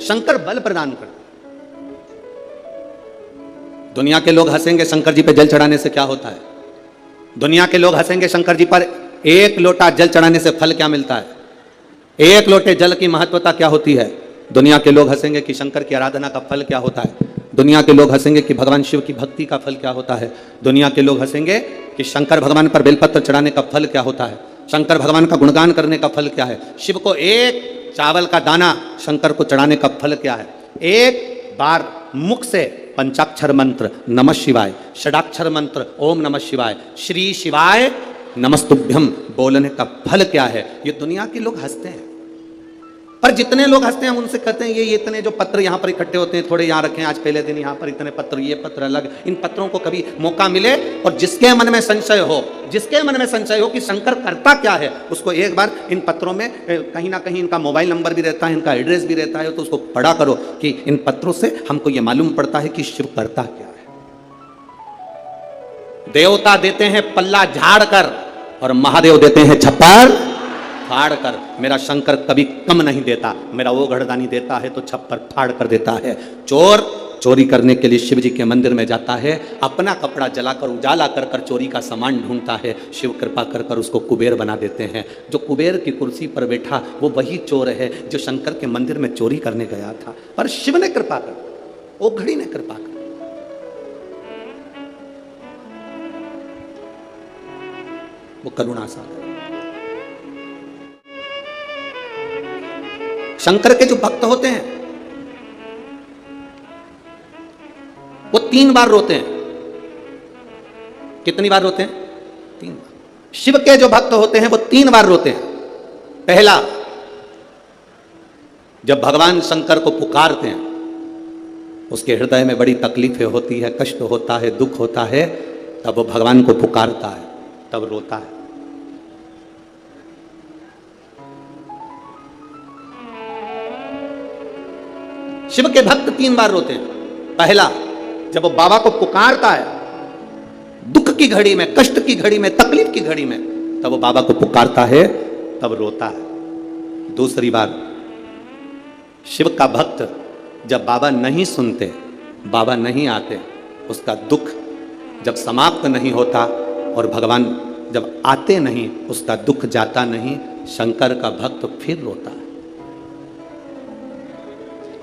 शंकर बल प्रदान करते। दुनिया के लोग हंसेंगे शंकर जी पे जल चढ़ाने से क्या होता है? दुनिया के लोग हंसेंगे शंकर जी पर एक लोटा जल चढ़ाने से फल क्या मिलता है? एक लोटे जल की महत्वता क्या होती है? दुनिया के लोग हंसेंगे कि शंकर की आराधना का फल क्या होता है। दुनिया के लोग हंसेंगे कि भगवान शिव की भक्ति का फल क्या होता है। दुनिया के लोग हंसेंगे कि शंकर भगवान पर बेलपत्र चढ़ाने का फल क्या होता है। शंकर भगवान का गुणगान करने का फल क्या है। शिव को एक चावल का दाना शंकर को चढ़ाने का फल क्या है। एक बार मुख से पंचाक्षर मंत्र नमः शिवाय, षडाक्षर मंत्र ओम नमः शिवाय, श्री शिवाय नमस्तुभ्यम बोलने का फल क्या है। ये दुनिया के लोग हंसते हैं। पर जितने लोग हंसते हैं हम उनसे कहते हैं ये इतने जो पत्र यहाँ पर इकट्ठे होते हैं, थोड़े यहाँ रखें, आज पहले दिन यहाँ पर इतने पत्र, ये पत्र अलग। इन पत्रों को कभी मौका मिले और जिसके मन में संशय हो, जिसके मन में संशय हो कि शंकर करता क्या है, उसको एक बार इन पत्रों में कहीं ना कहीं इनका मोबाइल नंबर भी रहता है, इनका एड्रेस भी रहता है, तो उसको पढ़ा करो कि इन पत्रों से हमको ये मालूम पड़ता है कि शिव करता क्या है। देवता देते हैं पल्ला झाड़ कर और महादेव देते हैं छप्पर फाड़ कर। मेरा शंकर कभी कम नहीं देता, मेरा वो घड़दानी देता है तो छप्पर फाड़ कर देता है। चोर चोरी करने के लिए शिव जी के मंदिर में जाता है, अपना कपड़ा जलाकर उजाला कर कर चोरी का सामान ढूंढता है। शिव कृपा कर कर उसको कुबेर बना देते हैं। जो कुबेर की कुर्सी पर बैठा वो वही चोर है जो शंकर के मंदिर में चोरी करने गया था। पर शिव ने कृपा कर, वो घड़ी ने कृपा कर। वो करुणा सागर। शंकर के जो भक्त होते हैं वो 3 बार रोते हैं। कितनी बार रोते हैं? 3 बार। शिव के जो भक्त होते हैं वो 3 बार रोते हैं। पहला, जब भगवान शंकर को पुकारते हैं, उसके हृदय में बड़ी तकलीफें होती है, कष्ट होता है, दुख होता है, तब वो भगवान को पुकारता है, तब रोता है। शिव के भक्त 3 बार रोते हैं। पहला, जब वो बाबा को पुकारता है दुख की घड़ी में, कष्ट की घड़ी में, तकलीफ की घड़ी में, तब वो बाबा को पुकारता है, तब रोता है। दूसरी बार, शिव का भक्त जब बाबा नहीं सुनते, बाबा नहीं आते, उसका दुख जब समाप्त नहीं होता और भगवान जब आते नहीं, उसका दुख जाता नहीं, शंकर का भक्त फिर रोता है।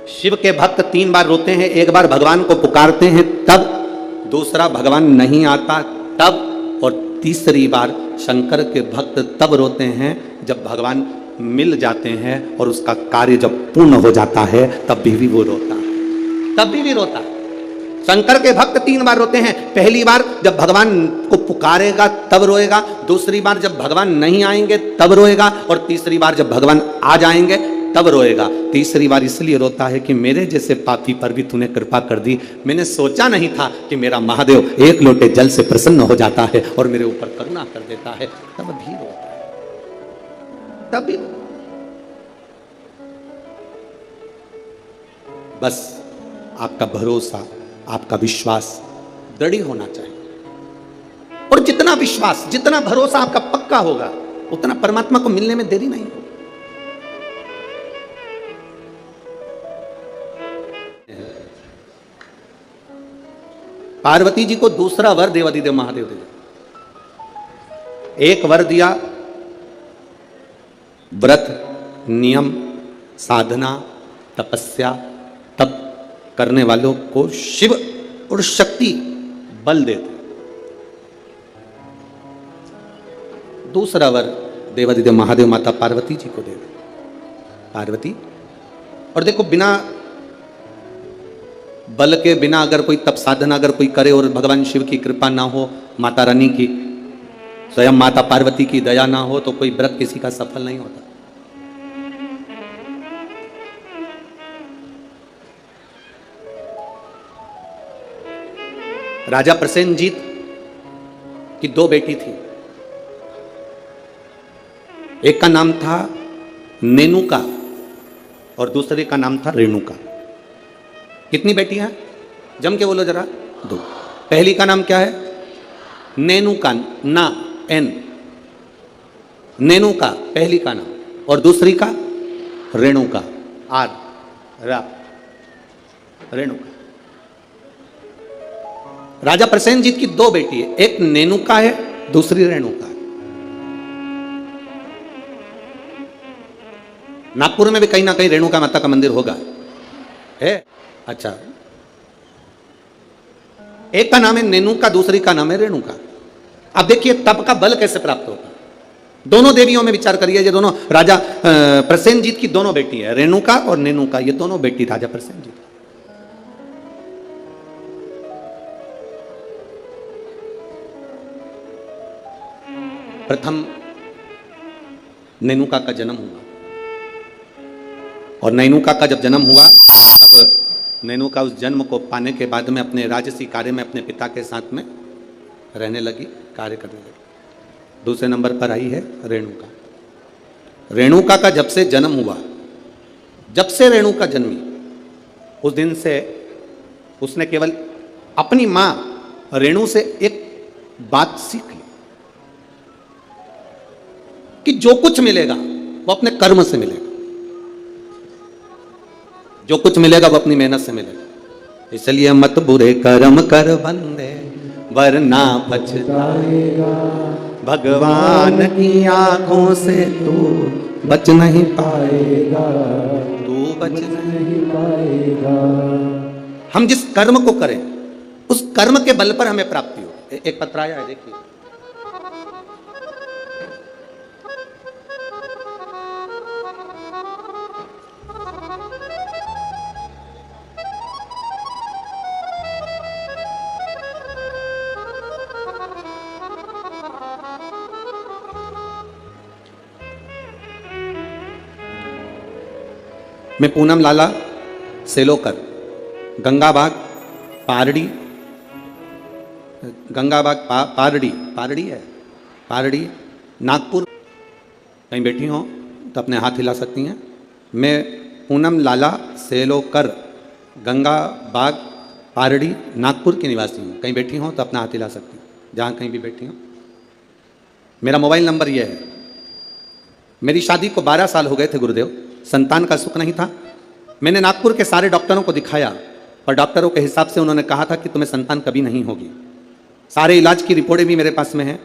शिव के भक्त 3 बार रोते हैं। एक बार भगवान को पुकारते हैं तब, दूसरा भगवान नहीं आता तब, और तीसरी बार शंकर के भक्त तब रोते हैं जब भगवान मिल जाते हैं और उसका कार्य जब पूर्ण हो जाता है, तब भी वो रोता है, तब भी रोता है। शंकर के भक्त 3 बार रोते हैं। पहली बार जब भगवान को पुकारेगा तब रोएगा, दूसरी बार जब भगवान नहीं आएंगे तब रोएगा, और तीसरी बार जब भगवान आ जाएंगे तब रोएगा। तीसरी बार इसलिए रोता है कि मेरे जैसे पापी पर भी तूने कृपा कर दी। मैंने सोचा नहीं था कि मेरा महादेव एक लोटे जल से प्रसन्न हो जाता है और मेरे ऊपर करुणा कर देता है, तब भी रोता है, तब भी। बस आपका भरोसा, आपका विश्वास दृढ़ होना चाहिए, और जितना विश्वास, जितना भरोसा आपका पक्का होगा, उतना परमात्मा को मिलने में देरी नहीं होगी। पार्वती जी को दूसरा वर देवादिदेव महादेव दे। एक वर दिया व्रत, नियम, साधना, तपस्या, तप करने वालों को शिव और शक्ति बल देते। दूसरा वर देवादिदेव महादेव माता पार्वती जी को दे। पार्वती, और देखो, बिना बल के, बिना अगर कोई तप साधना अगर कोई करे और भगवान शिव की कृपा ना हो, माता रानी की, स्वयं माता पार्वती की दया ना हो, तो कोई व्रत किसी का सफल नहीं होता। राजा प्रसेनजीत की 2 बेटी थी। एक का नाम था नेनुका और दूसरे का नाम था रेणुका। कितनी बेटियां? जम के बोलो जरा। 2। पहली का नाम क्या है? नेनुका, ना, एन, नेनुका पहली का नाम, और दूसरी का रेणुका, आर। रेणुका। राजा प्रसेनजीत की दो बेटी है, एक नेनुका है, दूसरी रेणुका है। नागपुर में भी कहीं ना कहीं रेणुका माता का मंदिर होगा, है। अच्छा, एक का नाम है नेनुका, दूसरी का नाम है रेणुका। अब देखिए तप का बल कैसे प्राप्त होता है। दोनों देवियों में विचार करिए, ये दोनों राजा प्रसेनजीत की दोनों बेटी है, रेणुका और नेनुका, ये दोनों बेटी राजा प्रसेनजीत। प्रथम नेनुका का जन्म हुआ, और नेनुका का जब जन्म हुआ तब नेनुका उस जन्म को पाने के बाद में अपने राजसी कार्य में अपने पिता के साथ में रहने लगी, कार्य करने लगी। दूसरे नंबर पर आई है रेणुका। रेणुका का जब से जन्म हुआ, जब से रेणुका जन्मी, उस दिन से उसने केवल अपनी मां रेणु से एक बात सीख ली कि जो कुछ मिलेगा वो अपने कर्म से मिलेगा, जो कुछ मिलेगा वो अपनी मेहनत से मिलेगा। इसलिए मत बुरे कर्म कर बंदे वरना पछताएगा, भगवान की आंखों से तू बच नहीं पाएगा, तू बच नहीं पाएगा। हम जिस कर्म को करें उस कर्म के बल पर हमें प्राप्ति हो। एक पत्र आया है, देखिए। मैं पूनम लाला सेलोकर, गंगाबाग पारड़ी, गंगाबाग पारड़ी है, पारड़ी नागपुर। कहीं बैठी हो तो अपने हाथ हिला सकती हैं। मैं पूनम लाला सेलोकर, गंगाबाग पारड़ी नागपुर की निवासी हूँ। कहीं बैठी हो तो अपना हाथ हिला सकती हैं, जहाँ कहीं भी बैठी हो। मेरा मोबाइल नंबर यह है। मेरी शादी को 12 साल हो गए थे गुरुदेव, संतान का सुख नहीं था। मैंने नागपुर के सारे डॉक्टरों को दिखाया, पर डॉक्टरों के हिसाब से उन्होंने कहा था कि तुम्हें संतान कभी नहीं होगी। सारे इलाज की रिपोर्टें भी मेरे पास में हैं।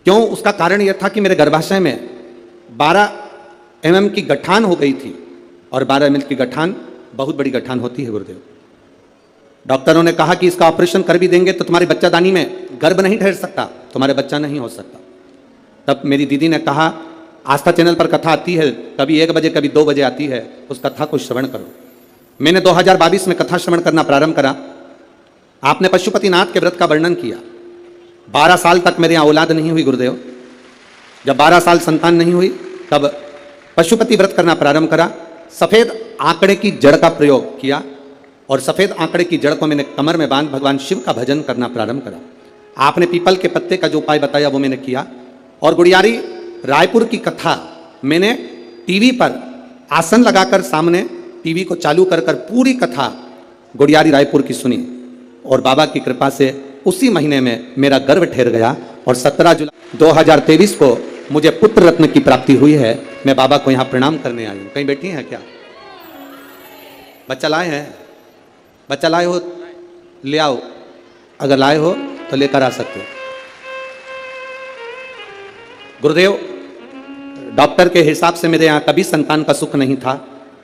क्यों? उसका कारण यह था कि मेरे गर्भाशय में 12 mm की गठान हो गई थी, और 12 mm की गठान बहुत बड़ी गठान होती है गुरुदेव। डॉक्टरों ने कहा कि इसका ऑपरेशन कर भी देंगे तो तुम्हारी बच्चादानी में गर्भ नहीं ठहर सकता, तुम्हारे बच्चा नहीं हो सकता। तब मेरी दीदी ने कहा, आस्था चैनल पर कथा आती है, कभी 1 बजे कभी 2 बजे आती है, उस कथा को श्रवण करो। मैंने 2022 में कथा श्रवण करना प्रारंभ करा। आपने पशुपतिनाथ के व्रत का वर्णन किया। 12 साल तक मेरे यहाँ औलाद नहीं हुई गुरुदेव। जब 12 साल संतान नहीं हुई तब पशुपति व्रत करना प्रारंभ करा। सफेद आंकड़े की जड़ का प्रयोग किया, और सफेद आंकड़े की जड़ को मैंने कमर में बांध भगवान शिव का भजन करना प्रारंभ करा। आपने पीपल के पत्ते का जो उपाय बताया वो मैंने किया, और गुड़ियारी रायपुर की कथा मैंने टीवी पर आसन लगाकर सामने टीवी को चालू कर पूरी कथा गुड़ियारी रायपुर की सुनी, और बाबा की कृपा से उसी महीने में मेरा गर्भ ठहर गया, और 17 जुलाई 2023 को मुझे पुत्र रत्न की प्राप्ति हुई है। मैं बाबा को यहाँ प्रणाम करने आई हूँ। कहीं बैठी हैं क्या? बच्चा लाए हैं? बच्चा लाए हो ले आओ, अगर लाए हो तो लेकर आ सकते हो। गुरुदेव, डॉक्टर के हिसाब से मेरे यहाँ कभी संतान का सुख नहीं था,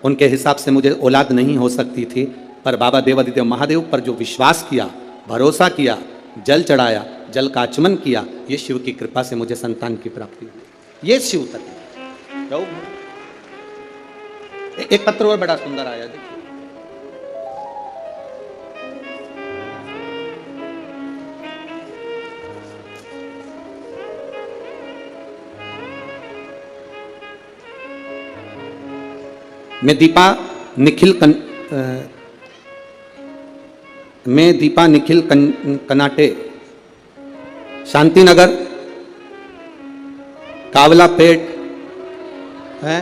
उनके हिसाब से मुझे औलाद नहीं हो सकती थी, पर बाबा देवादिदेव महादेव पर जो विश्वास किया, भरोसा किया, जल चढ़ाया, जल का आचमन किया, ये शिव की कृपा से मुझे संतान की प्राप्ति हुई। ये शिव तक। एक पत्र और बड़ा सुंदर आया, देखिए। मैं दीपा निखिल कनाटे, शांतिनगर, कावलापेट है,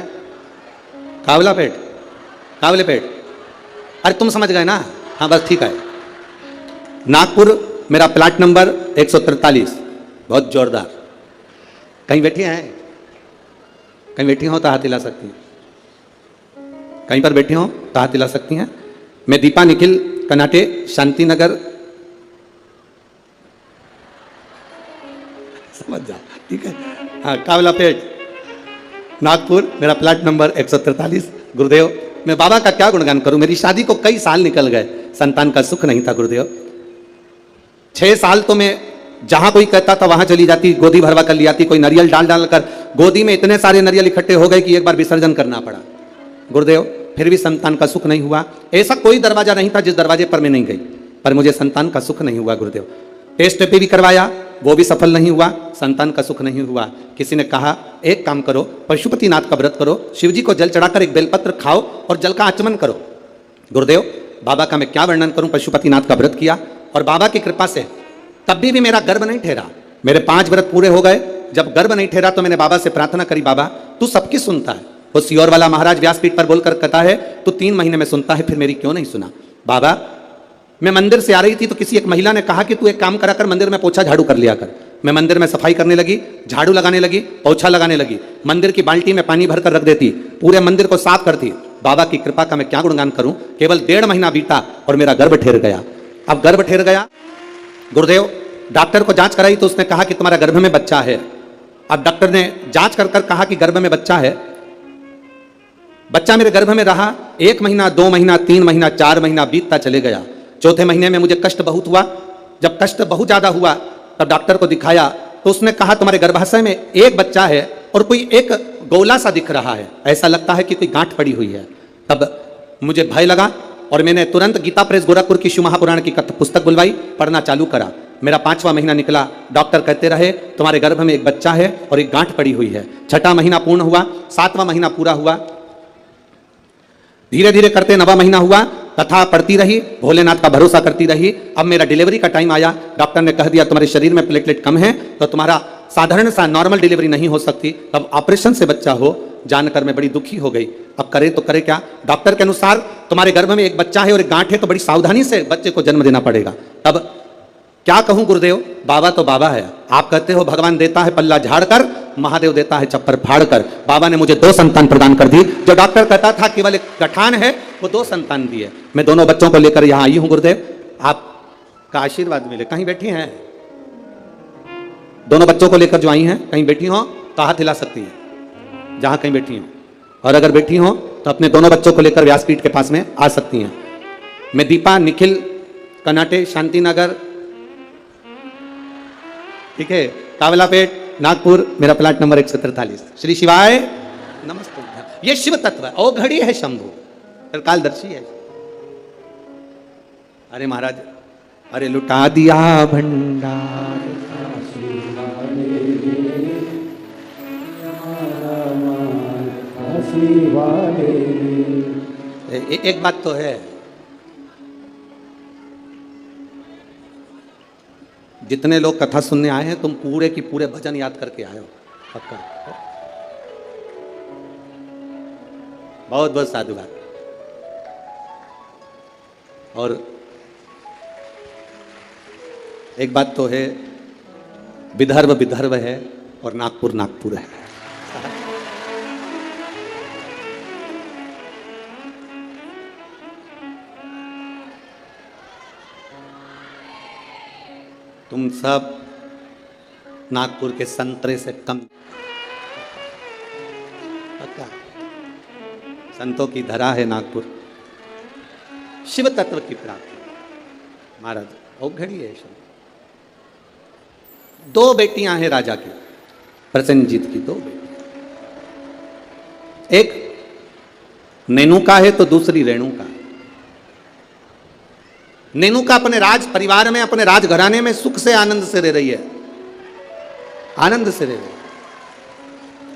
कावलेपेट। अरे तुम समझ गए ना? हाँ बस ठीक है। नागपुर मेरा प्लाट नंबर 143। बहुत जोरदार। कहीं बैठी हैं? कहीं बैठी हो तो हाथ हिला सकती हैं। कहीं पर बैठी हो तो हाथ हिला सकती हैं। मैं दीपा निखिल, कनाटे, शांति नगर, समझ जाओ, ठीक है। हाँ, कावलापेट, नागपुर, मेरा प्लाट नंबर 143। गुरुदेव, मैं बाबा का क्या गुणगान करूं, मेरी शादी को कई साल निकल गए, संतान का सुख नहीं था गुरुदेव। 6 साल तो मैं जहां कोई कहता था वहां चली जाती, गोदी भरवा कर लियाती, कोई नारियल डाल डाल कर गोदी में इतने सारे नारियल इकट्ठे हो गए कि एक बार विसर्जन करना पड़ा गुरुदेव, फिर भी संतान का सुख नहीं हुआ। ऐसा कोई दरवाजा नहीं था जिस दरवाजे पर मैं नहीं गई, पर मुझे संतान का सुख नहीं हुआ गुरुदेव। टेस्ट पे भी करवाया, वो भी सफल नहीं हुआ, संतान का सुख नहीं हुआ। किसी ने कहा एक काम करो, पशुपतिनाथ का व्रत करो, शिव जी को जल चढ़ाकर एक बेलपत्र खाओ और जल का आचमन करो। गुरुदेव, बाबा का मैं क्या वर्णन करूं, पशुपतिनाथ का व्रत किया और बाबा की कृपा से तब भी मेरा गर्भ नहीं ठहरा। मेरे 5 व्रत पूरे हो गए, जब गर्भ नहीं ठहरा तो मैंने बाबा से प्रार्थना करी, बाबा तू सबकी सुनता है। वो सियोर वाला महाराज व्यासपीठ पर बोलकर कहता है तू 3 महीने में सुनता है, फिर मेरी क्यों नहीं सुना। बाबा, मैं मंदिर से आ रही थी तो किसी एक महिला ने कहा कि तू एक काम करा कर, मंदिर में पोछा झाड़ू कर लिया कर। मैं मंदिर में सफाई करने लगी, झाड़ू लगाने लगी, पोछा लगाने लगी, मंदिर की बाल्टी में पानी भरकर रख देती, पूरे मंदिर को साफ करती। बाबा की कृपा का मैं क्या गुणगान करूं, केवल 1.5 महीना बीता और मेरा गर्भ ठहर गया। अब गर्भ ठहर गया गुरुदेव, डॉक्टर को जांच कराई तो उसने कहा कि तुम्हारा गर्भ में बच्चा है। अब डॉक्टर ने जांच कर कर कहा कि गर्भ में बच्चा है। बच्चा मेरे गर्भ में रहा 1 महीना, 2 महीना, 3 महीना, 4 महीना बीतता चले गया। 4थे महीने में मुझे कष्ट बहुत हुआ। जब कष्ट बहुत ज्यादा हुआ तब डॉक्टर को दिखाया तो उसने कहा तुम्हारे गर्भाशय में एक बच्चा है और कोई एक गोला सा दिख रहा है, ऐसा लगता है कि कोई गांठ पड़ी हुई है। तब मुझे भय लगा और मैंने तुरंत गीता प्रेस गोरखपुर की शिव महापुराण की पुस्तक बुलवाई, पढ़ना चालू करा। मेरा 5वां महीना निकला, डॉक्टर कहते रहे तुम्हारे गर्भ में एक बच्चा है और एक गांठ पड़ी हुई है। 6ठा महीना पूर्ण हुआ, 7वां महीना पूरा हुआ, धीरे धीरे करते 9वां महीना हुआ, कथा पढ़ती रही, भोलेनाथ का भरोसा करती रही। अब मेरा डिलीवरी का टाइम आया, डॉक्टर ने कह दिया तुम्हारे शरीर में प्लेटलेट कम है तो तुम्हारा साधारण सा नॉर्मल डिलीवरी नहीं हो सकती, अब ऑपरेशन से बच्चा हो। जानकर मैं बड़ी दुखी हो गई, अब करे तो करे क्या। डॉक्टर के अनुसार तुम्हारे गर्भ में एक बच्चा है और एक गांठ है तो बड़ी सावधानी से बच्चे को जन्म देना पड़ेगा। तब क्या कहूं गुरुदेव, बाबा तो बाबा है। आप कहते हो भगवान देता है पल्ला झाड़कर, महादेव देता है चप्पर फाड़कर। बाबा ने मुझे 2 संतान प्रदान कर दी। जो डॉक्टर कहता था केवल एक गठान है, वो 2 संतान दिए। मैं दोनों बच्चों को लेकर यहां आई हूं गुरुदेव, आपका आशीर्वाद मिले। कहीं बैठी हैं, दोनों बच्चों को लेकर जो आई हैं, कहीं बैठी हो तो हाथ हिला सकती है जहां कहीं बैठी हो, और अगर बैठी हो तो अपने दोनों बच्चों को लेकर व्यासपीठ के पास में आ सकती हैं। मैं दीपा निखिल, कनाटे, शांति नगर, ठीक है, कावलापेट, नागपुर, मेरा प्लाट नंबर 143। श्री शिवाय नमस्ते। ये शिव तत्व औघड़ी है, शंभु कालदर्शी है। अरे महाराज, अरे लुटा दिया भंडार, एक बात तो है, जितने लोग कथा सुनने आए हैं तुम पूरे की पूरे भजन याद करके आए हो, पक्का। बहुत बहुत साधुवाद। और एक बात तो है, विदर्भ विदर्भ है और नागपुर नागपुर है। तुम सब नागपुर के संतरे से कम, पक्का। संतों की धरा है नागपुर, शिव तत्व की प्राप्ति। महाराज औघड़ी है। 2 बेटियां हैं राजा की, प्रसेनजीत की 2 बेटियां, एक नेनुका है तो दूसरी रेणुका। नेनुका अपने राज परिवार में, अपने राजघराने में सुख से आनंद से रह रही है, आनंद से रह रही है।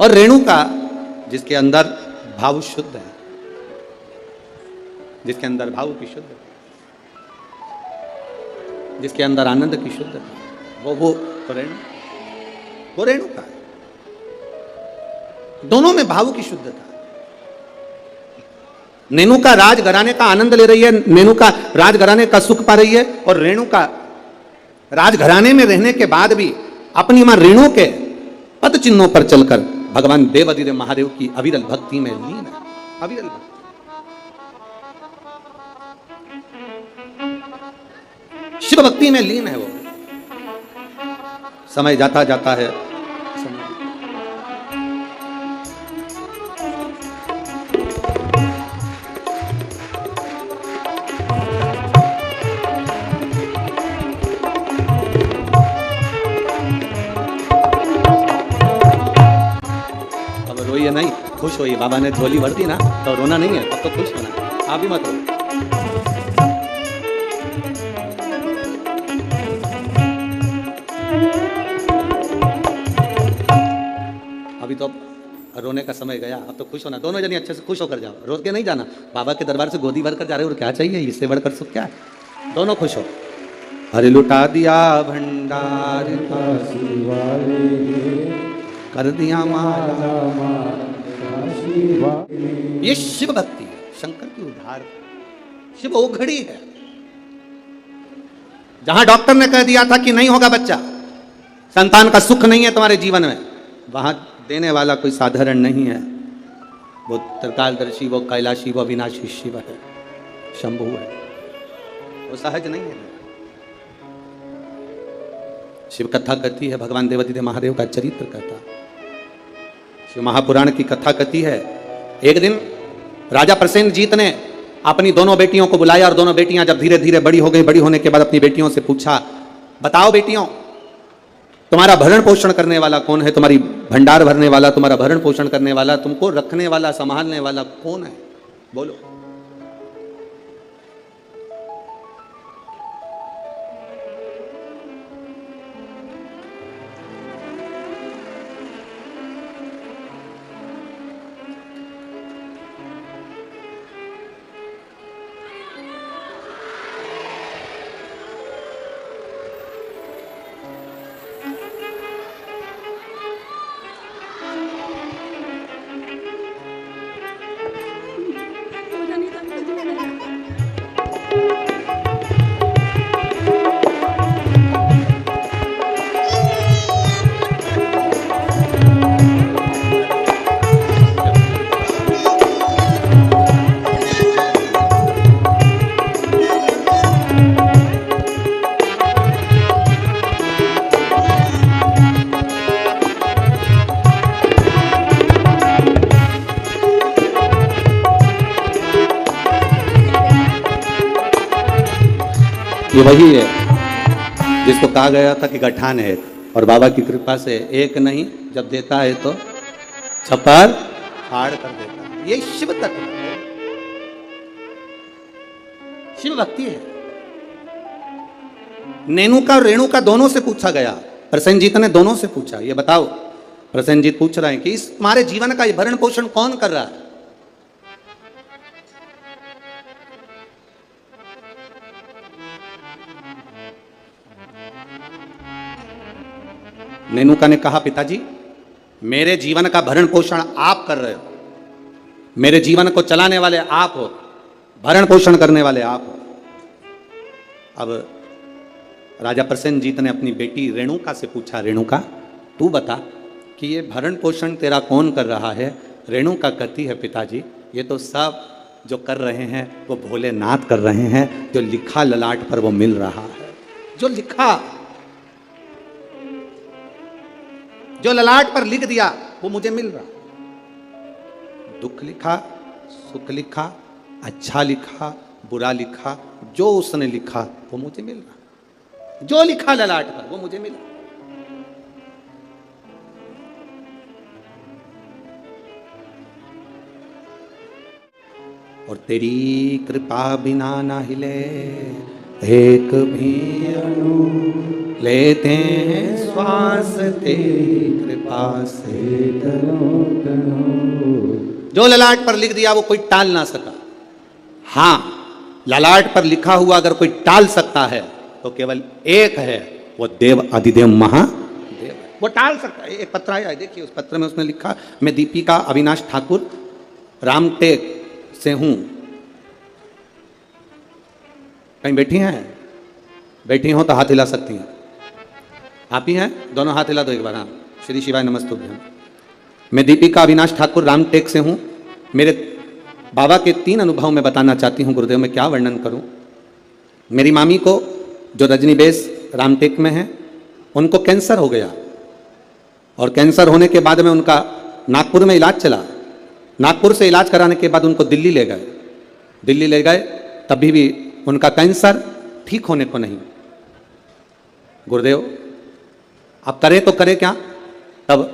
और रेणुका जिसके अंदर भाव शुद्ध है, जिसके अंदर भाव की शुद्ध है, जिसके अंदर आनंद की शुद्ध है, वो रेणुका है। दोनों में भाव की शुद्धता। नेनुका राजघराने का आनंद ले रही है, नेनुका राजघराने का सुख पा रही है, और रेणुका राजघराने में रहने के बाद भी अपनी मां रेणु के पद चिन्हों पर चलकर भगवान देवाधिदेव महादेव की अविरल भक्ति में लीन है। अविरल भक्ति। शिव भक्ति में लीन है वो। समय जाता जाता है, अब रोइए नहीं, खुश होइए। बाबा ने झोली भर दी ना तो रोना नहीं है, अब तो खुश होना। आप भी मत रो। अभी तो रोने का समय गया, अब तो खुश होना। दोनों जने अच्छे से खुश होकर जाओ, रो के नहीं जाना। बाबा के दरबार से गोदी भर कर जा रहे हो और क्या चाहिए, इससे बढ़कर सुख क्या है। दोनों खुश हो। अरे लुटा दिया भंडार कर दिया माला, ये शिव भक्ति है, शंकर की उद्धार। शिव ओघड़ी है। जहां डॉक्टर ने कह दिया था कि नहीं होगा बच्चा, संतान का सुख नहीं है तुम्हारे जीवन में, वहां देने वाला कोई साधारण नहीं है। वो त्रिकालदर्शी, वो कैलाशी, वो अविनाशी शिव है, शंभु है, वो सहज नहीं है। शिव कथा कहती है, भगवान देवादिदेव महादेव का चरित्र कहता। शिव महापुराण की कथा कहती है, एक दिन राजा प्रसेनजीत ने अपनी दोनों बेटियों को बुलाया और दोनों बेटियां जब धीरे धीरे बड़ी हो गई, बड़ी होने के बाद अपनी बेटियों से पूछा, बताओ बेटियों, तुम्हारा भरण पोषण करने वाला कौन है, तुम्हारी भंडार भरने वाला, तुम्हारा भरण पोषण करने वाला, तुमको रखने वाला, संभालने वाला कौन है, बोलो। ये वही है जिसको कहा गया था कि गठान है, और बाबा की कृपा से एक नहीं, जब देता है तो छप्पर फाड़ कर देता है। ये शिव तत्व है, शिव भक्ति है। नेनुका और रेणुका दोनों से पूछा गया, प्रसेनजीत ने दोनों से पूछा, ये बताओ। प्रसेनजीत पूछ रहे हैं कि इस तुम्हारे जीवन का ये भरण पोषण कौन कर रहा है। नेनुका ने कहा, पिताजी मेरे जीवन का भरण पोषण आप कर रहे हो, मेरे जीवन को चलाने वाले आप हो, भरण पोषण करने वाले आप हो। अब राजा प्रसेनजीत ने अपनी बेटी रेणुका से पूछा, रेणुका तू बता कि ये भरण पोषण तेरा कौन कर रहा है। रेणुका कहती है, पिताजी ये तो सब जो कर रहे हैं वो भोलेनाथ कर रहे हैं, जो लिखा ललाट पर वो मिल रहा है, जो लिखा, जो ललाट पर लिख दिया वो मुझे मिल रहा। दुख लिखा, सुख लिखा, अच्छा लिखा, बुरा लिखा, जो उसने लिखा वो मुझे मिल रहा। जो लिखा ललाट पर वो मुझे मिला। और तेरी कृपा बिना ना हिले एक भी अणु, लेते हैं श्वास तेरी कृपा से तनो तनो। जो ललाट पर लिख दिया वो कोई टाल ना सका। हाँ, ललाट पर लिखा हुआ अगर कोई टाल सकता है तो केवल एक है, वो देव अधिदेव महादेव है, वो टाल सकता है। एक पत्र आया है, देखिए उस पत्र में उसने लिखा, मैं दीपिका अविनाश ठाकुर रामटेक से हूं। कहीं बैठी हैं? बैठी हो तो हाथ हिला सकती हैं। आप ही हैं? दोनों हाथ हिला दो एक बार। हाँ, श्री शिवाय नमस्तुभ्यं। मैं दीपिका अविनाश ठाकुर रामटेक से हूँ। मेरे बाबा के 3 अनुभव मैं बताना चाहती हूँ गुरुदेव, में क्या वर्णन करूँ। मेरी मामी को जो रजनीबेस रामटेक में है, उनको कैंसर हो गया और कैंसर होने के बाद में उनका नागपुर में इलाज चला। नागपुर से इलाज कराने के बाद उनको दिल्ली ले गए। दिल्ली ले गए तभी भी उनका कैंसर ठीक होने को नहीं। गुरुदेव अब करें तो करें क्या? तब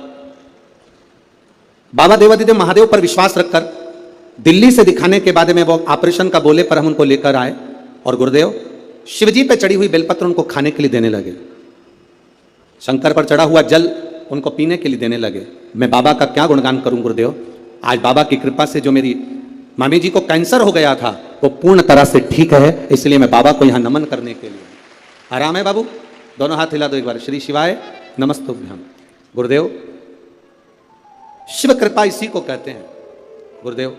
बाबा देवादिदेव महादेव पर विश्वास रखकर दिल्ली से दिखाने के बाद में वो ऑपरेशन का बोले पर हम उनको लेकर आए और गुरुदेव शिवजी पे चढ़ी हुई बेलपत्र उनको खाने के लिए देने लगे। शंकर पर चढ़ा हुआ जल उनको पीने के लिए देने लगे। मैं बाबा का क्या गुणगान करूं गुरुदेव। आज बाबा की कृपा से जो मेरी मामी जी को कैंसर हो गया था वो पूर्ण तरह से ठीक है, इसलिए मैं बाबा को यहाँ नमन करने के लिए। आराम है बाबू? दोनों हाथ हिला दो एक बार। श्री शिवाय नमस्तुभ्यम। गुरुदेव शिव कृपा इसी को कहते हैं। गुरुदेव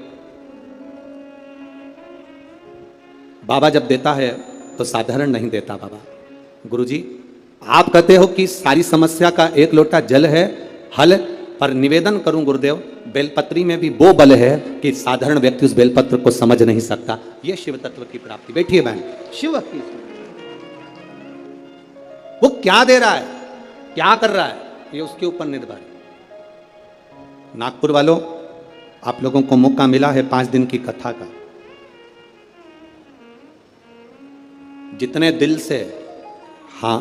बाबा जब देता है तो साधारण नहीं देता बाबा। गुरुजी आप कहते हो कि सारी समस्या का एक लोटा जल है हल, पर निवेदन करूं गुरुदेव बेलपत्री में भी वो बल है कि साधारण व्यक्ति उस बेलपत्र को समझ नहीं सकता। ये शिव तत्व की प्राप्ति। बैठिए बहन। शिव की वो क्या दे रहा है, क्या कर रहा है, ये उसके ऊपर निर्भर है। नागपुर वालों, आप लोगों को मौका मिला है 5 दिन की कथा का। जितने दिल से, हाँ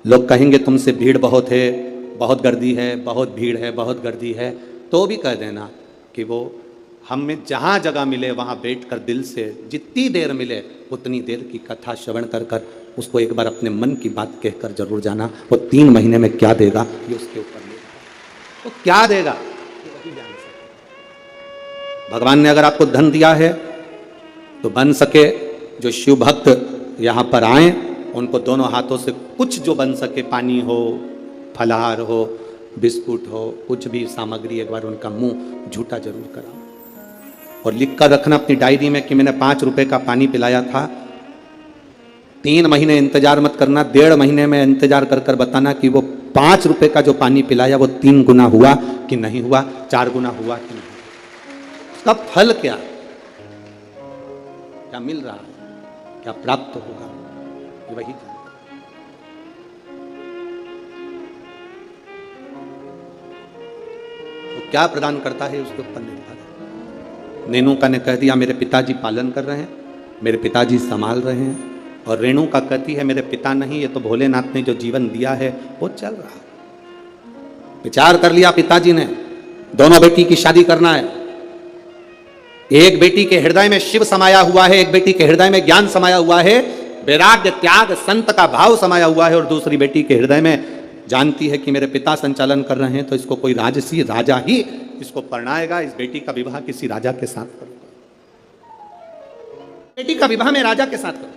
लोग कहेंगे तुमसे भीड़ बहुत है, बहुत गर्दी है, बहुत भीड़ है, बहुत गर्दी है, तो भी कह देना कि वो हमें जहाँ जगह मिले वहाँ बैठकर दिल से जितनी देर मिले उतनी देर की कथा श्रवण कर कर उसको एक बार अपने मन की बात कहकर जरूर जाना। वो 3 महीने में क्या देगा ये उसके ऊपर नहीं, वो क्या देगा वही जान सकते। भगवान ने अगर आपको धन दिया है तो बन सके जो शिव भक्त यहाँ पर आए उनको दोनों हाथों से कुछ जो बन सके, पानी हो, फलाहार हो, बिस्कुट हो, कुछ भी सामग्री एक बार उनका मुंह झूठा जरूर कराओ और लिख कर रखना अपनी डायरी में कि मैंने 5 रुपए का पानी पिलाया था। 3 महीने इंतजार मत करना, 1.5 महीने में इंतजार कर कर बताना कि वो 5 रुपए का जो पानी पिलाया वो 3 गुना हुआ कि नहीं हुआ, 4 गुना हुआ कि नहीं, उसका फल क्या, क्या मिल रहा है, क्या प्राप्त होगा, वही तो क्या प्रदान करता है उसके ऊपर निर्भर है। नेनुका ने कह दिया मेरे पिताजी पालन कर रहे हैं, मेरे पिताजी संभाल रहे हैं, और रेणुका कहती है मेरे पिता नहीं, ये तो भोलेनाथ ने जो जीवन दिया है वो चल रहा है। विचार कर लिया पिताजी ने, दोनों बेटी की शादी करना है। एक बेटी के हृदय में शिव समाया हुआ है, एक बेटी के हृदय में ज्ञान समाया हुआ है, वैराग्य त्याग संत का भाव समाया हुआ है, और दूसरी बेटी के हृदय में जानती है कि मेरे पिता संचालन कर रहे हैं तो इसको कोई राजसी राजा ही इसको परणाएगा, इस बेटी का विवाह किसी राजा के साथ करूंगा, बेटी का विवाह में राजा के साथ करूंगा।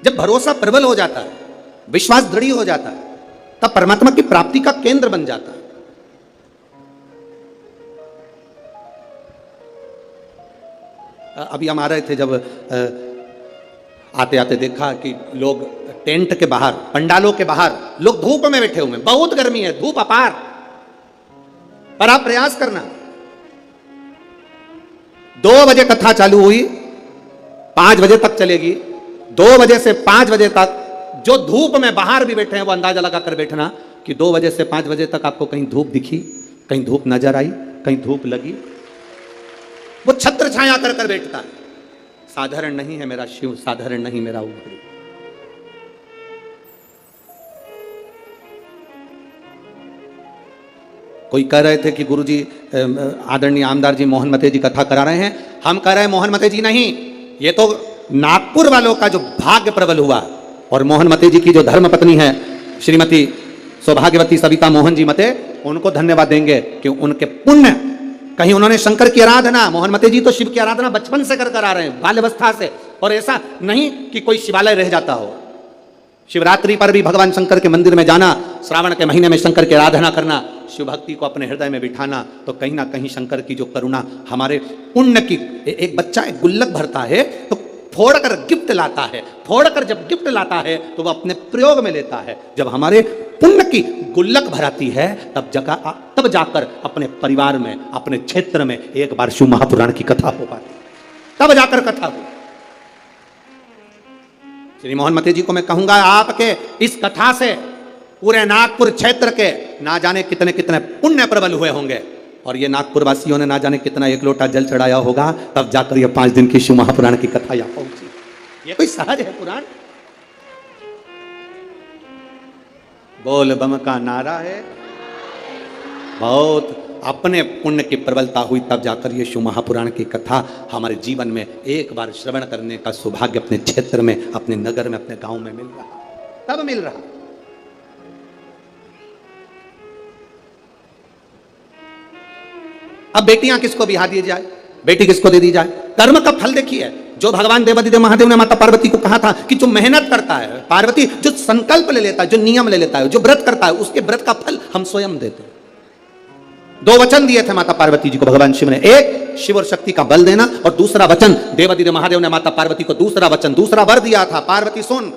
जब भरोसा प्रबल हो जाता है, विश्वास दृढ़ हो जाता है, तब परमात्मा की प्राप्ति का केंद्र बन जाता है। अभी हम आ रहे थे, जब आते आते देखा कि लोग टेंट के बाहर, पंडालों के बाहर लोग धूप में बैठे हुए हैं, बहुत गर्मी है, धूप अपार, पर आप प्रयास करना। 2 बजे कथा चालू हुई, 5 बजे तक चलेगी, 2 बजे से 5 बजे तक जो धूप में बाहर भी बैठे हैं वो अंदाजा लगाकर बैठना कि 2 बजे से 5 बजे तक आपको कहीं धूप दिखी, कहीं धूप नजर आई, कहीं धूप लगी, वो छत्र छाया कर कर बैठता है। साधारण नहीं है मेरा शिव, साधारण नहीं मेरा ऊपरी। कोई कह रहे थे कि गुरुजी आदरणीय आमदार जी मोहन मते जी कथा करा रहे हैं, हम कह रहे हैं मोहन मते जी नहीं, ये तो नागपुर वालों का जो भाग्य प्रबल हुआ, और मोहन मते जी की जो धर्म पत्नी है श्रीमती सौभाग्यवती सविता मोहन जी मते, उनको धन्यवाद देंगे कि उनके पुण्य, कहीं उन्होंने शंकर की आराधना, मोहन मते जी तो शिव की आराधना बचपन से कर आ रहे हैं, बाल्यावस्था से, और ऐसा नहीं कि कोई शिवालय रह जाता हो। शिवरात्रि पर भी भगवान शंकर के मंदिर में जाना, श्रावण के महीने में शंकर की आराधना करना, शिव भक्ति को अपने हृदय में बिठाना, तो कहीं ना कहीं शंकर की जो करुणा हमारे पुण्य की। एक बच्चा एक गुल्लक भरता है तो फोड़कर गिफ्ट लाता है, फोड़कर जब गिफ्ट लाता है तो वह अपने प्रयोग में लेता है। जब हमारे पुण्य की गुल्लक भराती है तब जाकर अपने परिवार में, अपने क्षेत्र में एक बार शिव महापुराण की कथा हो पाती, तब जाकर कथा हो। श्री मोहन मते जी को मैं कहूंगा, आपके इस कथा से पूरे नागपुर क्षेत्र के ना जाने कितने कितने पुण्य प्रबल हुए होंगे, और ये नागपुर वासियों ने ना जाने कितना एक लोटा जल चढ़ाया होगा, तब जाकर ये 5 दिन की शिव महापुराण की कथा यहाँ पहुंची। ये कोई सहज है पुराण? बोल बम का नारा है, बहुत अपने पुण्य की प्रबलता हुई, तब जाकर ये शिव महापुराण की कथा हमारे जीवन में एक बार श्रवण करने का सौभाग्य अपने क्षेत्र में, अपने नगर में, अपने गांव में मिल रहा, तब मिल रहा। अब बेटियां किसको बिहा दी जाए, बेटी किसको दे दी जाए? कर्म का फल देखिए, जो भगवान देवादिदेव महादेव ने माता पार्वती को कहा था कि जो मेहनत करता है, पार्वती जो संकल्प ले लेता है, जो नियम ले लेता है, जो व्रत करता है, उसके व्रत का फल हम स्वयं देते हैं। 2 वचन दिए थे माता पार्वती जी को भगवान शिव ने, एक शिव और शक्ति का बल देना, और दूसरा वचन देवादिदेव महादेव ने माता पार्वती को दूसरा वचन, दूसरा वर दिया था, पार्वती सुन,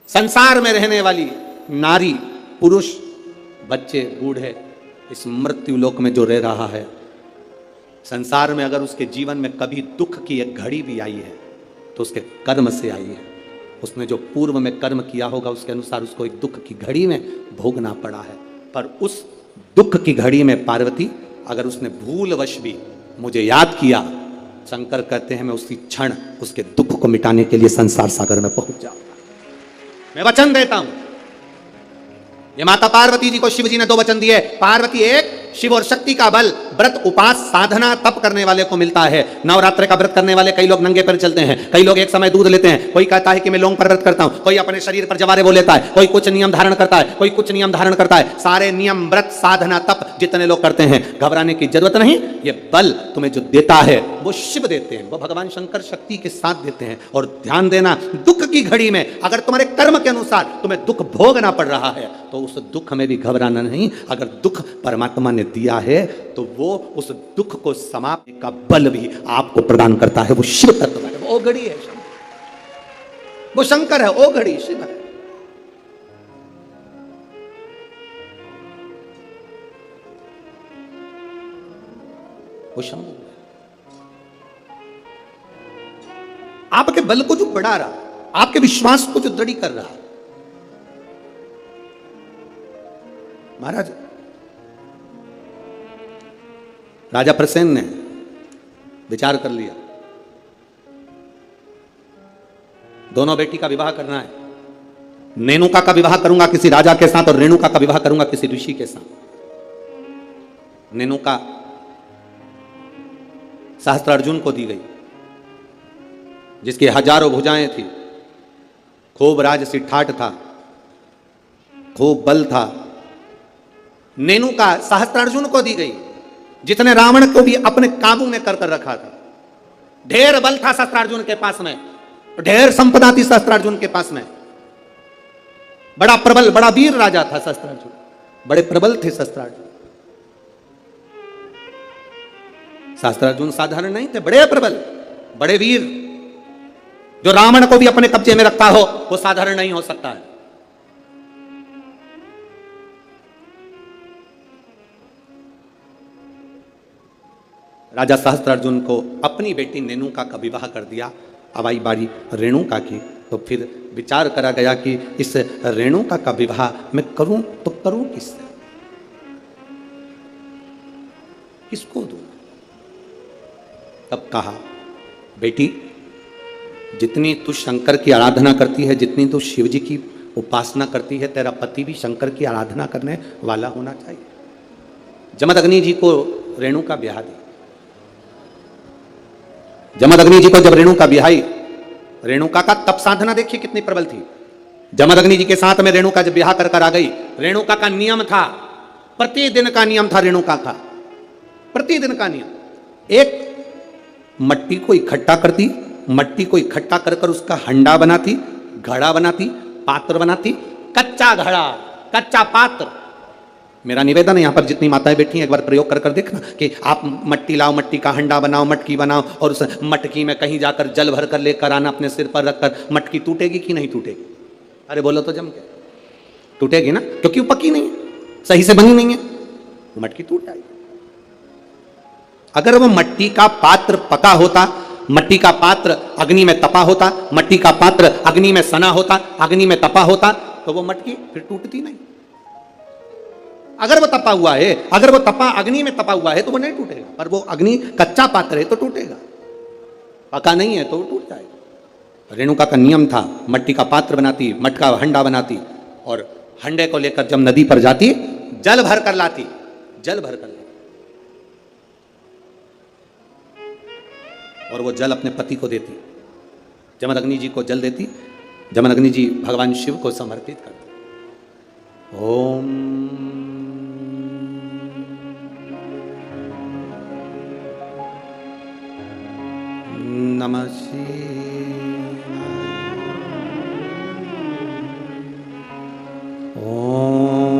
संसार में रहने वाली नारी, पुरुष, बच्चे, बूढ़े, इस मृत्यु लोक में जो रह रहा है, संसार में अगर उसके जीवन में कभी दुख की एक घड़ी भी आई है तो उसके कर्म से आई है। उसने जो पूर्व में कर्म किया होगा उसके अनुसार उसको एक दुख की घड़ी में भोगना पड़ा है। पर उस दुख की घड़ी में पार्वती, अगर उसने भूलवश भी मुझे याद किया, शंकर कहते हैं मैं उसी क्षण उसके दुख को मिटाने के लिए संसार सागर में पहुंच जाऊंगा। मैं वचन देता हूं। ये माता पार्वती जी को शिव जी ने 2 वचन दिए। पार्वती, एक शिव और शक्ति का बल व्रत उपास साधना तप करने वाले को मिलता है। नवरात्र का व्रत करने वाले कई लोग नंगे पैर चलते हैं, कई लोग एक समय दूध लेते हैं, कोई कहता है कि मैं लौंग पर व्रत करता हूं, कोई अपने शरीर पर जवारे वो लेता है, कोई कुछ नियम धारण करता है, कोई कुछ नियम धारण करता है। सारे नियम व्रत साधना तप जितने लोग करते हैं, घबराने की जरूरत नहीं। ये बल तुम्हें जो देता है वो शिव देते हैं, वो भगवान शंकर शक्ति के साथ देते हैं। और ध्यान देना, दुख की घड़ी में अगर तुम्हारे कर्म के अनुसार तुम्हें दुख भोगना पड़ रहा है तो उस दुख में भी घबराना नहीं। अगर दुख परमात्मा ने दिया है तो वो उस दुख को समाप्ति का बल भी आपको प्रदान करता है। वो शिव तत्व है, वो घड़ी है, वो शंकर है, वो घड़ी शिव है। वो शंभु है। आपके बल को जो बढ़ा रहा, आपके विश्वास को जो दृढ़ कर रहा। महाराज राजा प्रसेन ने विचार कर लिया, दोनों बेटी का विवाह करना है। नेनुका का विवाह करूंगा किसी राजा के साथ और रेणुका का विवाह करूंगा किसी ऋषि के साथ। नेनुका सहस्त्रार्जुन को दी गई, जिसकी हजारों भुजाएं थी, खूब राजसी ठाठ था, खूब बल था। नेनुका सहस्त्रार्जुन को दी गई, जितने रावण को भी अपने काबू में कर रखा था। ढेर बल था सहस्त्रार्जुन के पास में, ढेर संपदा थी सहस्त्रार्जुन के पास में। बड़ा प्रबल, बड़ा वीर राजा था सहस्त्रार्जुन, बड़े प्रबल थे सहस्त्रार्जुन। सहस्त्रार्जुन साधारण नहीं थे, बड़े प्रबल, बड़े वीर। जो रावण को भी अपने कब्जे में रखता हो वो साधारण नहीं हो सकता है। राजा सहस्त्रार्जुन को अपनी बेटी नेनुका का विवाह कर दिया। अब आई बारी रेणुका की, तो फिर विचार करा गया कि इस रेणुका का विवाह मैं करूं तो करूं किससे, किसको दूं? तब कहा, बेटी जितनी तू शंकर की आराधना करती है, जितनी तू शिव जी की उपासना करती है, तेरा पति भी शंकर की आराधना करने वाला होना चाहिए। जमदग्नि जी को रेणुका ब्याह दी। जमदग्नि जी को जब रेणुका ब्याही, रेणुका का तप साधना देखिए कितनी प्रबल थी। जमदग्नि जी के साथ में रेणुका जब ब्याह कर आ गई, रेणुका का नियम था, प्रतिदिन का नियम था रेणुका का, प्रतिदिन का नियम। एक मट्टी को इकट्ठा करती, मट्टी को इकट्ठा कर कर उसका हंडा बनाती, घड़ा बनाती, पात्र बनाती, कच्चा घड़ा, कच्चा पात्र। मेरा निवेदन है, यहां पर जितनी माताएं बैठी हैं, एक बार प्रयोग कर कर देखना कि आप मट्टी लाओ, मट्टी का हंडा बनाओ, मटकी बनाओ, और उस मटकी में कहीं जाकर जल भर कर लेकर आना, अपने सिर पर रखकर। मटकी टूटेगी कि नहीं टूटेगी? अरे बोलो तो जम के, टूटेगी ना, क्योंकि वो पकी नहीं है, सही से बनी नहीं है, मटकी टूट जाएगी। अगर वो मट्टी का पात्र पका होता, मट्टी का पात्र अग्नि में तपा होता, मट्टी का पात्र अग्नि में सना होता, अग्नि में तपा होता, तो वो मटकी फिर टूटती नहीं। अगर वो तपा हुआ है, अगर वो तपा अग्नि में तपा हुआ है तो वो नहीं टूटेगा, पर वो अग्नि कच्चा पात्र है तो टूटेगा, पका नहीं है तो वो टूट जाएगा। रेणुका का नियम था, मट्टी का पात्र बनाती, मटका हंडा बनाती और हंडे को लेकर जब नदी पर जाती जल भर कर लाती, जल भर कर लाती और वो जल अपने पति को देती। जमदग्नि जी को जल देती, जमदग्नि जी भगवान शिव को समर्पित करते। ओम नमः शिवाय। ओम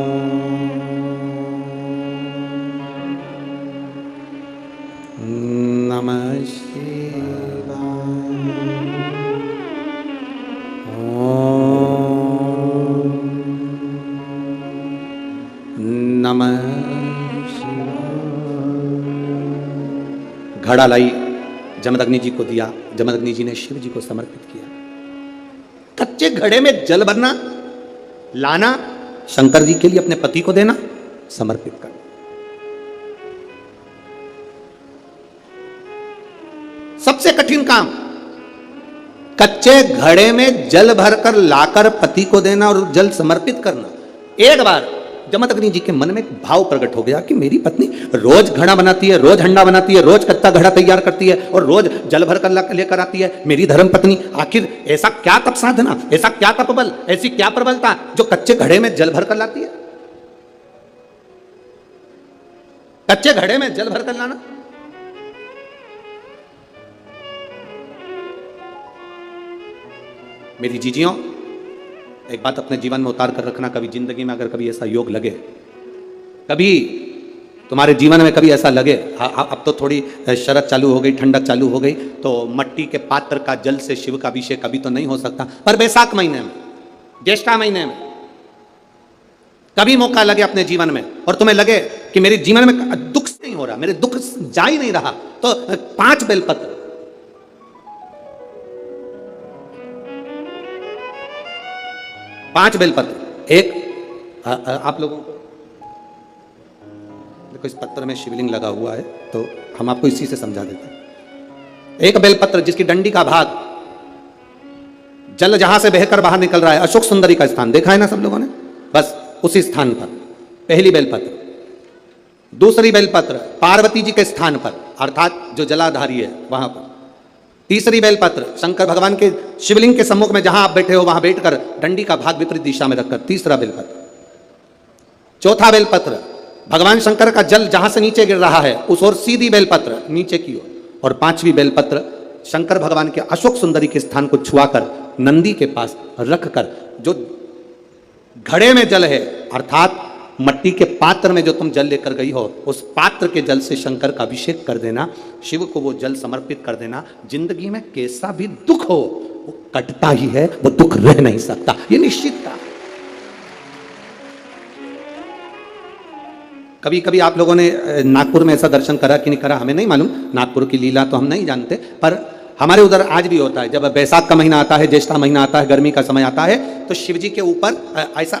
नमः शिवाय। ओम नमः शिवाय। घड़ा लाई, जमदग्नि जी को दिया, जमदग्नि जी ने शिव जी को समर्पित किया। कच्चे घड़े में जल भरना, लाना, शंकर जी के लिए अपने पति को देना, समर्पित करना। सबसे कठिन काम, कच्चे घड़े में जल भरकर लाकर पति को देना और जल समर्पित करना। एक बार जमदग्नि जी के मन में एक भाव प्रकट हो गया कि मेरी पत्नी रोज घड़ा बनाती है, रोज हंडा बनाती है, रोज कच्चा घड़ा तैयार करती है और रोज जल भर कर लेकर आती है। मेरी धर्म पत्नी, आखिर ऐसा क्या तप साधना, ऐसा क्या तपबल, ऐसी क्या प्रबलता जो कच्चे घड़े में जल भर कर लाती है? कच्चे घड़े में जल भर कर लाना। मेरी जीजियों, एक बात अपने जीवन में उतार कर रखना, कभी जिंदगी में अगर कभी ऐसा योग लगे, कभी तुम्हारे जीवन में कभी ऐसा लगे, अब तो थोड़ी शरद चालू हो गई, ठंडक चालू हो गई, तो मट्टी के पात्र का जल से शिव का अभिषेक कभी तो नहीं हो सकता, पर बैसाख महीने में, ज्येष्ठा महीने में कभी मौका लगे अपने जीवन में और तुम्हें लगे कि मेरे जीवन में दुख नहीं हो रहा, मेरे दुख जा ही नहीं रहा, तो 5 बेलपत्र, 5 बेलपत्र। एक आप लोगों को देखो, इस पत्र में शिवलिंग लगा हुआ है तो हम आपको इसी से समझा देते हैं। एक बेलपत्र जिसकी डंडी का भाग जल जहां से बहकर बाहर निकल रहा है, अशोक सुंदरी का स्थान देखा है ना सब लोगों ने, बस उसी स्थान पर पहली बेलपत्र। दूसरी बेलपत्र पार्वती जी के स्थान पर, अर्थात जो जलाधारी है वहां पर। तीसरी बेलपत्र शंकर भगवान के शिवलिंग के सम्मुख में जहां आप बैठे हो वहां बैठकर डंडी का भाग विपरीत दिशा में रखकर, तीसरा बेलपत्र। चौथा बेलपत्र भगवान शंकर का जल जहां से नीचे गिर रहा है उस ओर सीधी बेलपत्र नीचे की ओर। और 5वीं बेलपत्र शंकर भगवान के अशोक सुंदरी के स्थान को छुआकर नंदी के पास रखकर, जो घड़े में जल है अर्थात मट्टी के पात्र में जो तुम जल लेकर गई हो, उस पात्र के जल से शंकर का अभिषेक कर देना, शिव को वो जल समर्पित कर देना। जिंदगी में कैसा भी दुख हो वो कटता ही है, वो दुख रह नहीं सकता, ये निश्चित था। कभी कभी आप लोगों ने नागपुर में ऐसा दर्शन करा कि नहीं करा हमें नहीं मालूम, नागपुर की लीला तो हम नहीं जानते, पर हमारे उधर आज भी होता है। जब बैसाख का महीना आता है, ज्येष्ठा महीना आता है, गर्मी का समय आता है, तो शिव जी के ऊपर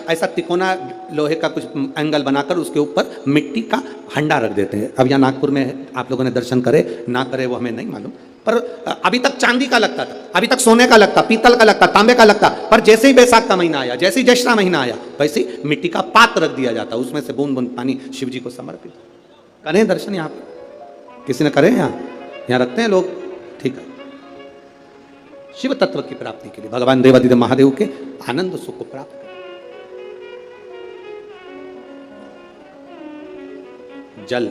ऐसा तिकोना लोहे का कुछ एंगल बनाकर उसके ऊपर मिट्टी का हंडा रख देते हैं। अब यहाँ नागपुर में आप लोगों ने दर्शन करे ना करे वो हमें नहीं मालूम, पर अभी तक चांदी का लगता था, अभी तक सोने का लगता, पीतल का लगता, तांबे का लगता, पर जैसे ही बैसाख का महीना आया, जैसे ही ज्येष्ठा महीना आया, वैसे ही मिट्टी का पात्र रख दिया जाता, उसमें से बूंद बूंद पानी शिव जी को समर्पित। करें दर्शन यहाँ पे, किसी ने करे यहाँ रखते हैं लोग, ठीक है। शिव तत्व की प्राप्ति के लिए भगवान देवादिदेव महादेव के आनंद सुख को प्राप्त करें। जल,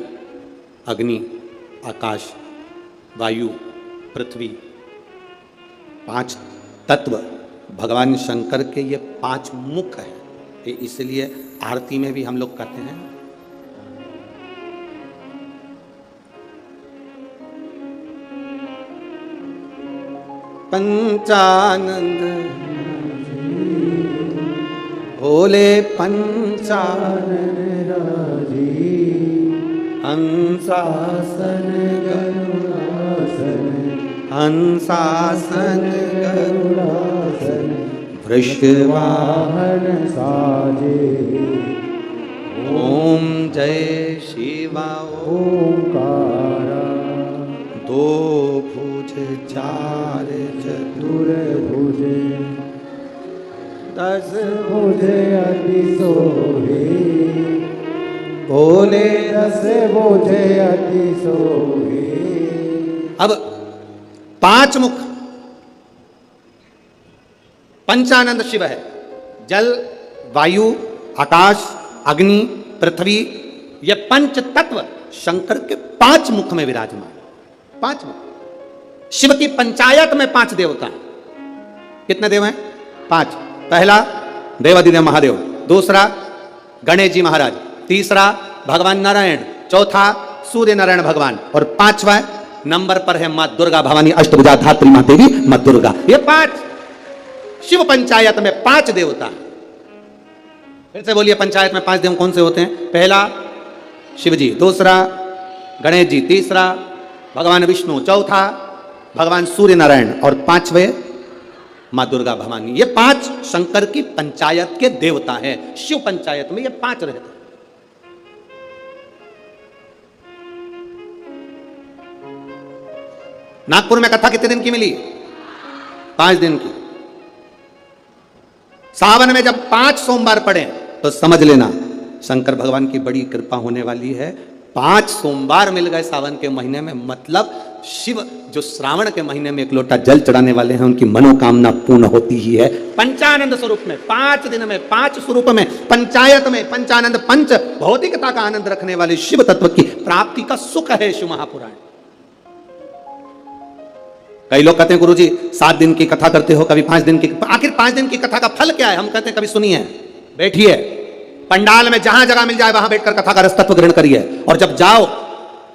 अग्नि, आकाश, वायु, पृथ्वी, 5 तत्व भगवान शंकर के ये 5 मुख है। इसलिए आरती में भी हम लोग कहते हैं पंचानंद भोले पंचानन हंसासन गरुड़ासन हंसासन गरुड़ासन वृषवाहन वाहन साजे। ओम जय शिवा ओंकारा दो भुज चार चतुर भुजे 10 भुजे अति सोहे। बोले 10 भुजे अति सोहे। अब 5 मुख पंचानंद शिव है। जल, वायु, आकाश, अग्नि, पृथ्वी, ये पंच तत्व शंकर के 5 मुख में विराजमान। 5 मुख। शिव की पंचायत में 5 देवता हैं। कितने देव हैं? 5। पहला देवाधिदेव महादेव, दूसरा गणेश जी महाराज, तीसरा भगवान नारायण, चौथा सूर्य नारायण भगवान, और 5वां नंबर पर है मां दुर्गा भवानी अष्टभुजा धात्री मां देवी मां दुर्गा। ये 5 शिव पंचायत में 5 देवता। फिर से बोलिए, पंचायत में 5 देव कौन से होते हैं? पहला शिव जी, दूसरा गणेश जी, तीसरा भगवान विष्णु, चौथा भगवान सूर्य नारायण, और 5वें मां दुर्गा भवानी। ये 5 शंकर की पंचायत के देवता हैं। शिव पंचायत में ये 5 रहते हैं। नागपुर में कथा कितने दिन की मिली? 5 दिन की। सावन में जब 5 सोमवार पड़े तो समझ लेना शंकर भगवान की बड़ी कृपा होने वाली है। 5 सोमवार मिल गए सावन के महीने में, मतलब शिव जो श्रावण के महीने में 1 लोटा जल चढ़ाने वाले हैं उनकी मनोकामना पूर्ण होती ही है। पंचानंद स्वरूप में 5 दिन में 5 स्वरूप में पंचायत में पंचानंद पंच भौतिकता का आनंद रखने वाले शिव तत्व की प्राप्ति का सुख है शिव महापुराण। कई लोग कहते हैं गुरुजी 7 दिन की कथा करते हो, कभी 5 दिन की। आखिर 5 दिन की कथा का फल क्या है? हम कहते हैं कभी सुनिए, बैठिए पंडाल में जहां जगह मिल जाए वहां बैठकर कथा का रस तत्व ग्रहण करिए, और जब जाओ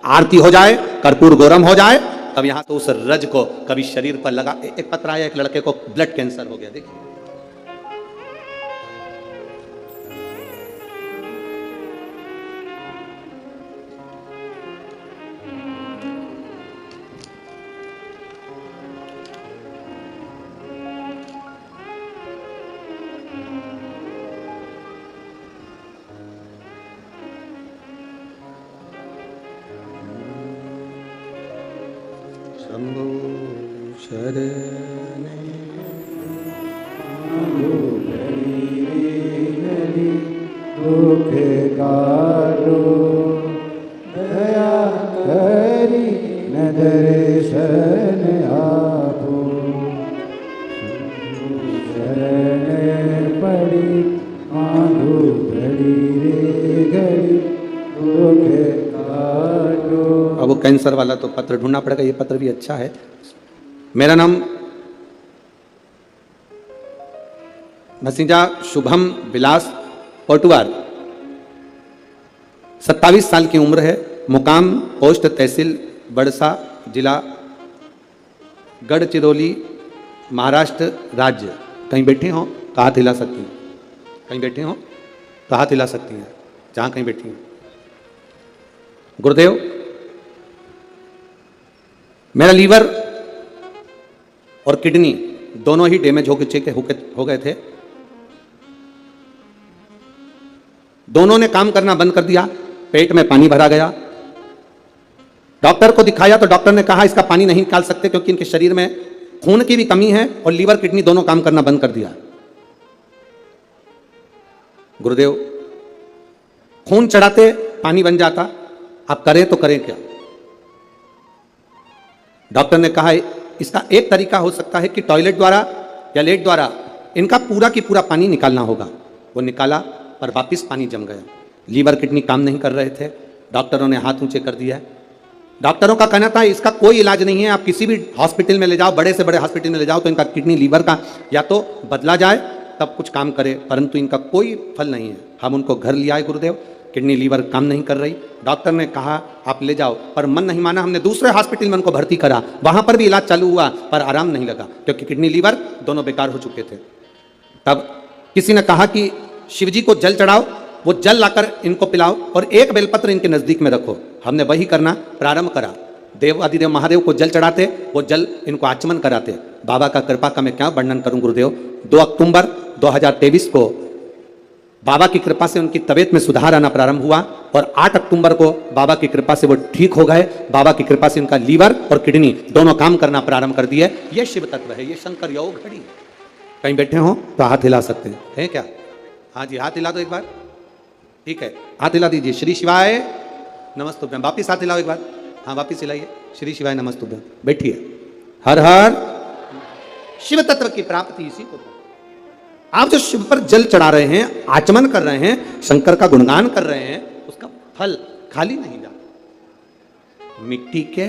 आरती हो जाए, कर्पूर गौरम हो जाए, तब यहां तो उस रज को कभी शरीर पर लगा। एक पत्र आया, एक लड़के को ब्लड कैंसर हो गया, देखिए शंभो शरणे दुख काटो दया करी न दर्शन आपो। शरण पड़ी मांगो घड़ी रे घड़ी दुख काटो। अब वो कैंसर वाला तो पत्र ढूंढना पड़ेगा, ये पत्र भी अच्छा है। मेरा नाम भसीजा शुभम विलास पोटुआर, 27 साल की उम्र है, मुकाम पोस्ट तहसील बड़सा, जिला गढ़चिरौली, महाराष्ट्र राज्य। कहीं बैठे हो तो हाथ हिला सकती हैं, कहीं बैठे हो तो हाथ हिला सकती हैं, जहां कहीं बैठी हैं। गुरुदेव, मेरा लीवर और किडनी दोनों ही डैमेज हो गए थे। दोनों ने काम करना बंद कर दिया, पेट में पानी भरा गया। डॉक्टर को दिखाया तो डॉक्टर ने कहा इसका पानी नहीं निकाल सकते क्योंकि इनके शरीर में खून की भी कमी है और लीवर किडनी दोनों काम करना बंद कर दिया। गुरुदेव, खून चढ़ाते पानी बन जाता, आप करें तो करें क्या? डॉक्टर ने कहा इसका एक तरीका हो सकता है कि टॉयलेट द्वारा या लेट द्वारा इनका पूरा की पूरा पानी निकालना होगा। वो निकाला पर वापस पानी जम गया। लीवर किडनी काम नहीं कर रहे थे, डॉक्टरों ने हाथ ऊंचे कर दिया। डॉक्टरों का कहना था इसका कोई इलाज नहीं है, आप किसी भी हॉस्पिटल में ले जाओ, बड़े से बड़े हॉस्पिटल में ले जाओ तो इनका किडनी लीवर का या तो बदला जाए तब कुछ काम करे, परंतु इनका कोई फल नहीं है। हम उनको घर ले आए गुरुदेव, किडनी लीवर काम नहीं कर रही। डॉक्टर ने कहा आप ले जाओ, पर मन नहीं माना। हमने दूसरे हॉस्पिटल में उनको भर्ती करा, वहां पर भी इलाज चालू हुआ पर आराम नहीं लगा क्योंकि किडनी लीवर दोनों बेकार हो चुके थे। तब किसी ने कहा कि शिवजी को जल चढ़ाओ, वो जल लाकर इनको पिलाओ और एक बेलपत्र इनके नजदीक में रखो। हमने वही करना प्रारंभ करा। देव आदिदेव महादेव को जल चढ़ाते, वो जल इनको आचमन कराते। बाबा का कृपा का मैं क्या वर्णन करूं गुरुदेव। 2 अक्टूबर 2023 को बाबा की कृपा से उनकी तबीयत में सुधार आना प्रारंभ हुआ और 8 अक्टूबर को बाबा की कृपा से वो ठीक हो गए। बाबा की कृपा से उनका लीवर और किडनी दोनों काम करना प्रारंभ कर दिए। ये शिव तत्व है, ये शंकर योग घड़ी। कहीं बैठे हो तो हाथ हिला सकते हैं, है क्या? हाँ जी, हाथ हिला दो एक बार। ठीक है, हाथ हिला दीजिए। श्री शिवाय नमस्तुभ्यम। वापिस हाथ हिलाओ एक बार। हाँ, वापिस हिलाइए। श्री शिवाय नमस्तुभ्यम। बैठिए। हर हर। शिव तत्व की प्राप्ति इसी को। आप जो शिव पर जल चढ़ा रहे हैं, आचमन कर रहे हैं, शंकर का गुणगान कर रहे हैं, उसका फल खाली नहीं जाता। मिट्टी के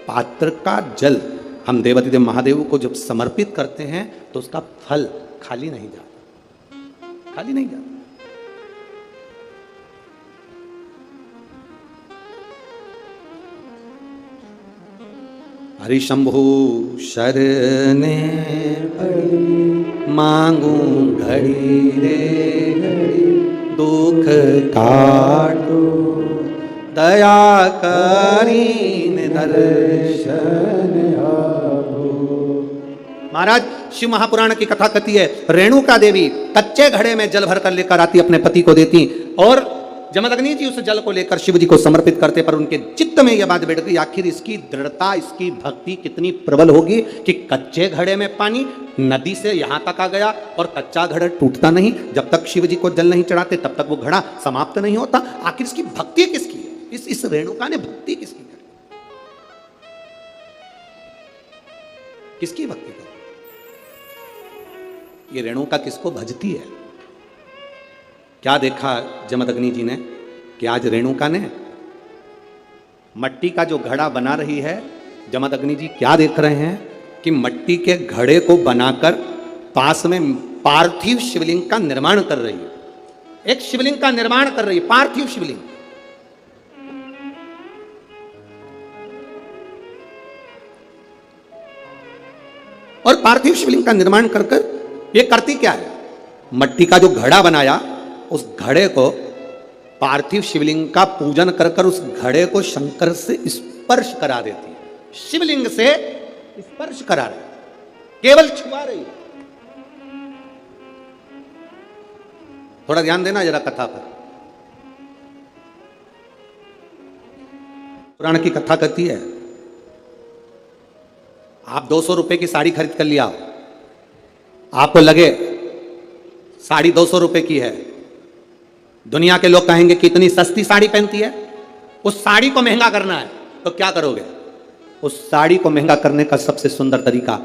पात्र का जल हम देवादिदेव महादेव को जब समर्पित करते हैं तो उसका फल खाली नहीं जाता, खाली नहीं जाता। हरि शंभु शरणे पड़ी, मांगू घड़ी रे घड़ी, दुख काटो दया करीन दर्शन आभो। महाराज, शिव महापुराण की कथा कहती है, रेणुका देवी कच्चे घड़े में जल भर कर लेकर आती, अपने पति को देती और जमदग्नि जी उस जल को लेकर शिव जी को समर्पित करते। पर उनके चित्त में यह बात बैठ गई, आखिर इसकी दृढ़ता, इसकी भक्ति कितनी प्रबल होगी कि कच्चे घड़े में पानी नदी से यहां तक आ गया और कच्चा घड़ा टूटता नहीं। जब तक शिव जी को जल नहीं चढ़ाते तब तक वो घड़ा समाप्त नहीं होता। आखिर इसकी भक्ति किसकी है? इस रेणुका ने भक्ति किसकी करी? किसकी भक्ति करी? ये रेणुका किसको भजती है? क्या देखा जमदग्नि जी ने कि आज रेणुका ने मट्टी का जो घड़ा बना रही है, जमदग्नि जी क्या देख रहे हैं कि मट्टी के घड़े को बनाकर पास में पार्थिव शिवलिंग का निर्माण कर रही है। एक शिवलिंग का निर्माण कर रही है, पार्थिव शिवलिंग। और पार्थिव शिवलिंग का निर्माण कर कर ये करती क्या है? मट्टी का जो घड़ा बनाया, उस घड़े को पार्थिव शिवलिंग का पूजन कर कर उस घड़े को शंकर से स्पर्श करा देती है। शिवलिंग से स्पर्श करा रही, केवल छुआ रही। थोड़ा ध्यान देना जरा कथा पर। पुराण की कथा कहती है, आप 200 रुपए की साड़ी खरीद कर लिया, आपको लगे साड़ी 200 रुपए की है, दुनिया के लोग कहेंगे कि इतनी सस्ती साड़ी पहनती है। उस साड़ी को महंगा करना है तो क्या करोगे? उस साड़ी को महंगा करने का सबसे सुंदर तरीका,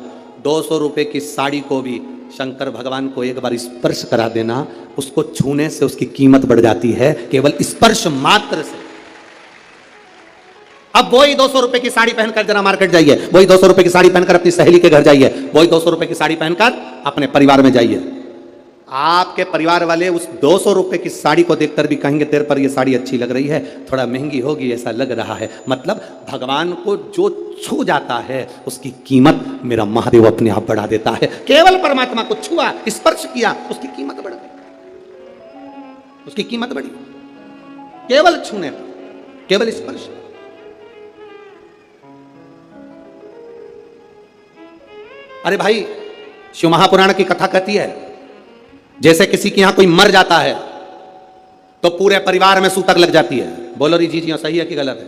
200 रुपए की साड़ी को भी शंकर भगवान को एक बार स्पर्श करा देना। उसको छूने से उसकी कीमत बढ़ जाती है, केवल स्पर्श मात्र से। अब वही 200 रुपए की साड़ी पहनकर जरा मार्केट जाइए, वही 200 रुपए की साड़ी पहनकर अपनी सहेली के घर जाइए, वही 200 रुपए की साड़ी पहनकर अपने परिवार में जाइए। आपके परिवार वाले उस 200 रुपए की साड़ी को देखकर भी कहेंगे तेरे पर ये साड़ी अच्छी लग रही है, थोड़ा महंगी होगी ऐसा लग रहा है। मतलब भगवान को जो छू जाता है उसकी कीमत मेरा महादेव अपने आप बढ़ा देता है। केवल परमात्मा को छुआ, स्पर्श किया, उसकी कीमत बढ़ गई, उसकी कीमत बढ़ी। केवल छूने पर, केवल स्पर्श। अरे भाई, शिव महापुराण की कथा कहती है, जैसे किसी के यहां कोई मर जाता है तो पूरे परिवार में सूतक लग जाती है। बोलो री जी जी सही है कि गलत है?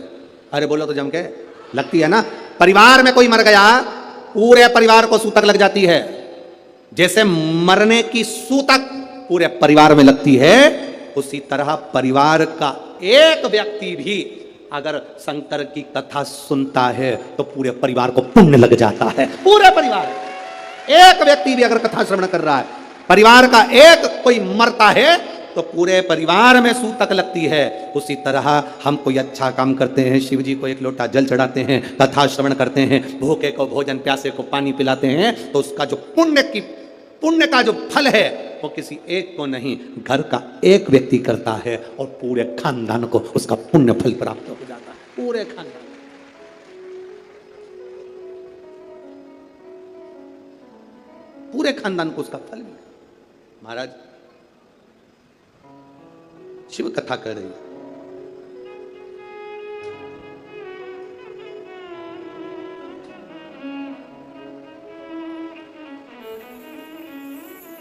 अरे बोलो तो जम के। लगती है ना? परिवार में कोई मर गया, पूरे परिवार को सूतक लग जाती है। जैसे मरने की सूतक पूरे परिवार में लगती है, उसी तरह परिवार का एक व्यक्ति भी अगर शंकर की कथा सुनता है तो पूरे परिवार को पुण्य लग जाता है। पूरे परिवार, एक व्यक्ति भी अगर कथा श्रवण कर रहा है, परिवार का एक कोई मरता है तो पूरे परिवार में सूतक लगती है। उसी तरह हम कोई अच्छा काम करते हैं, शिव जी को एक लोटा जल चढ़ाते हैं, कथा श्रवण करते हैं, भूखे को भोजन, प्यासे को पानी पिलाते हैं, तो उसका जो पुण्य का जो फल है वो किसी एक को नहीं, घर का एक व्यक्ति करता है और पूरे खानदान को उसका पुण्य फल प्राप्त हो जाता है। पूरे खानदान, पूरे खानदान को उसका फल मिला। महाराज, शिव कथा कर रही है।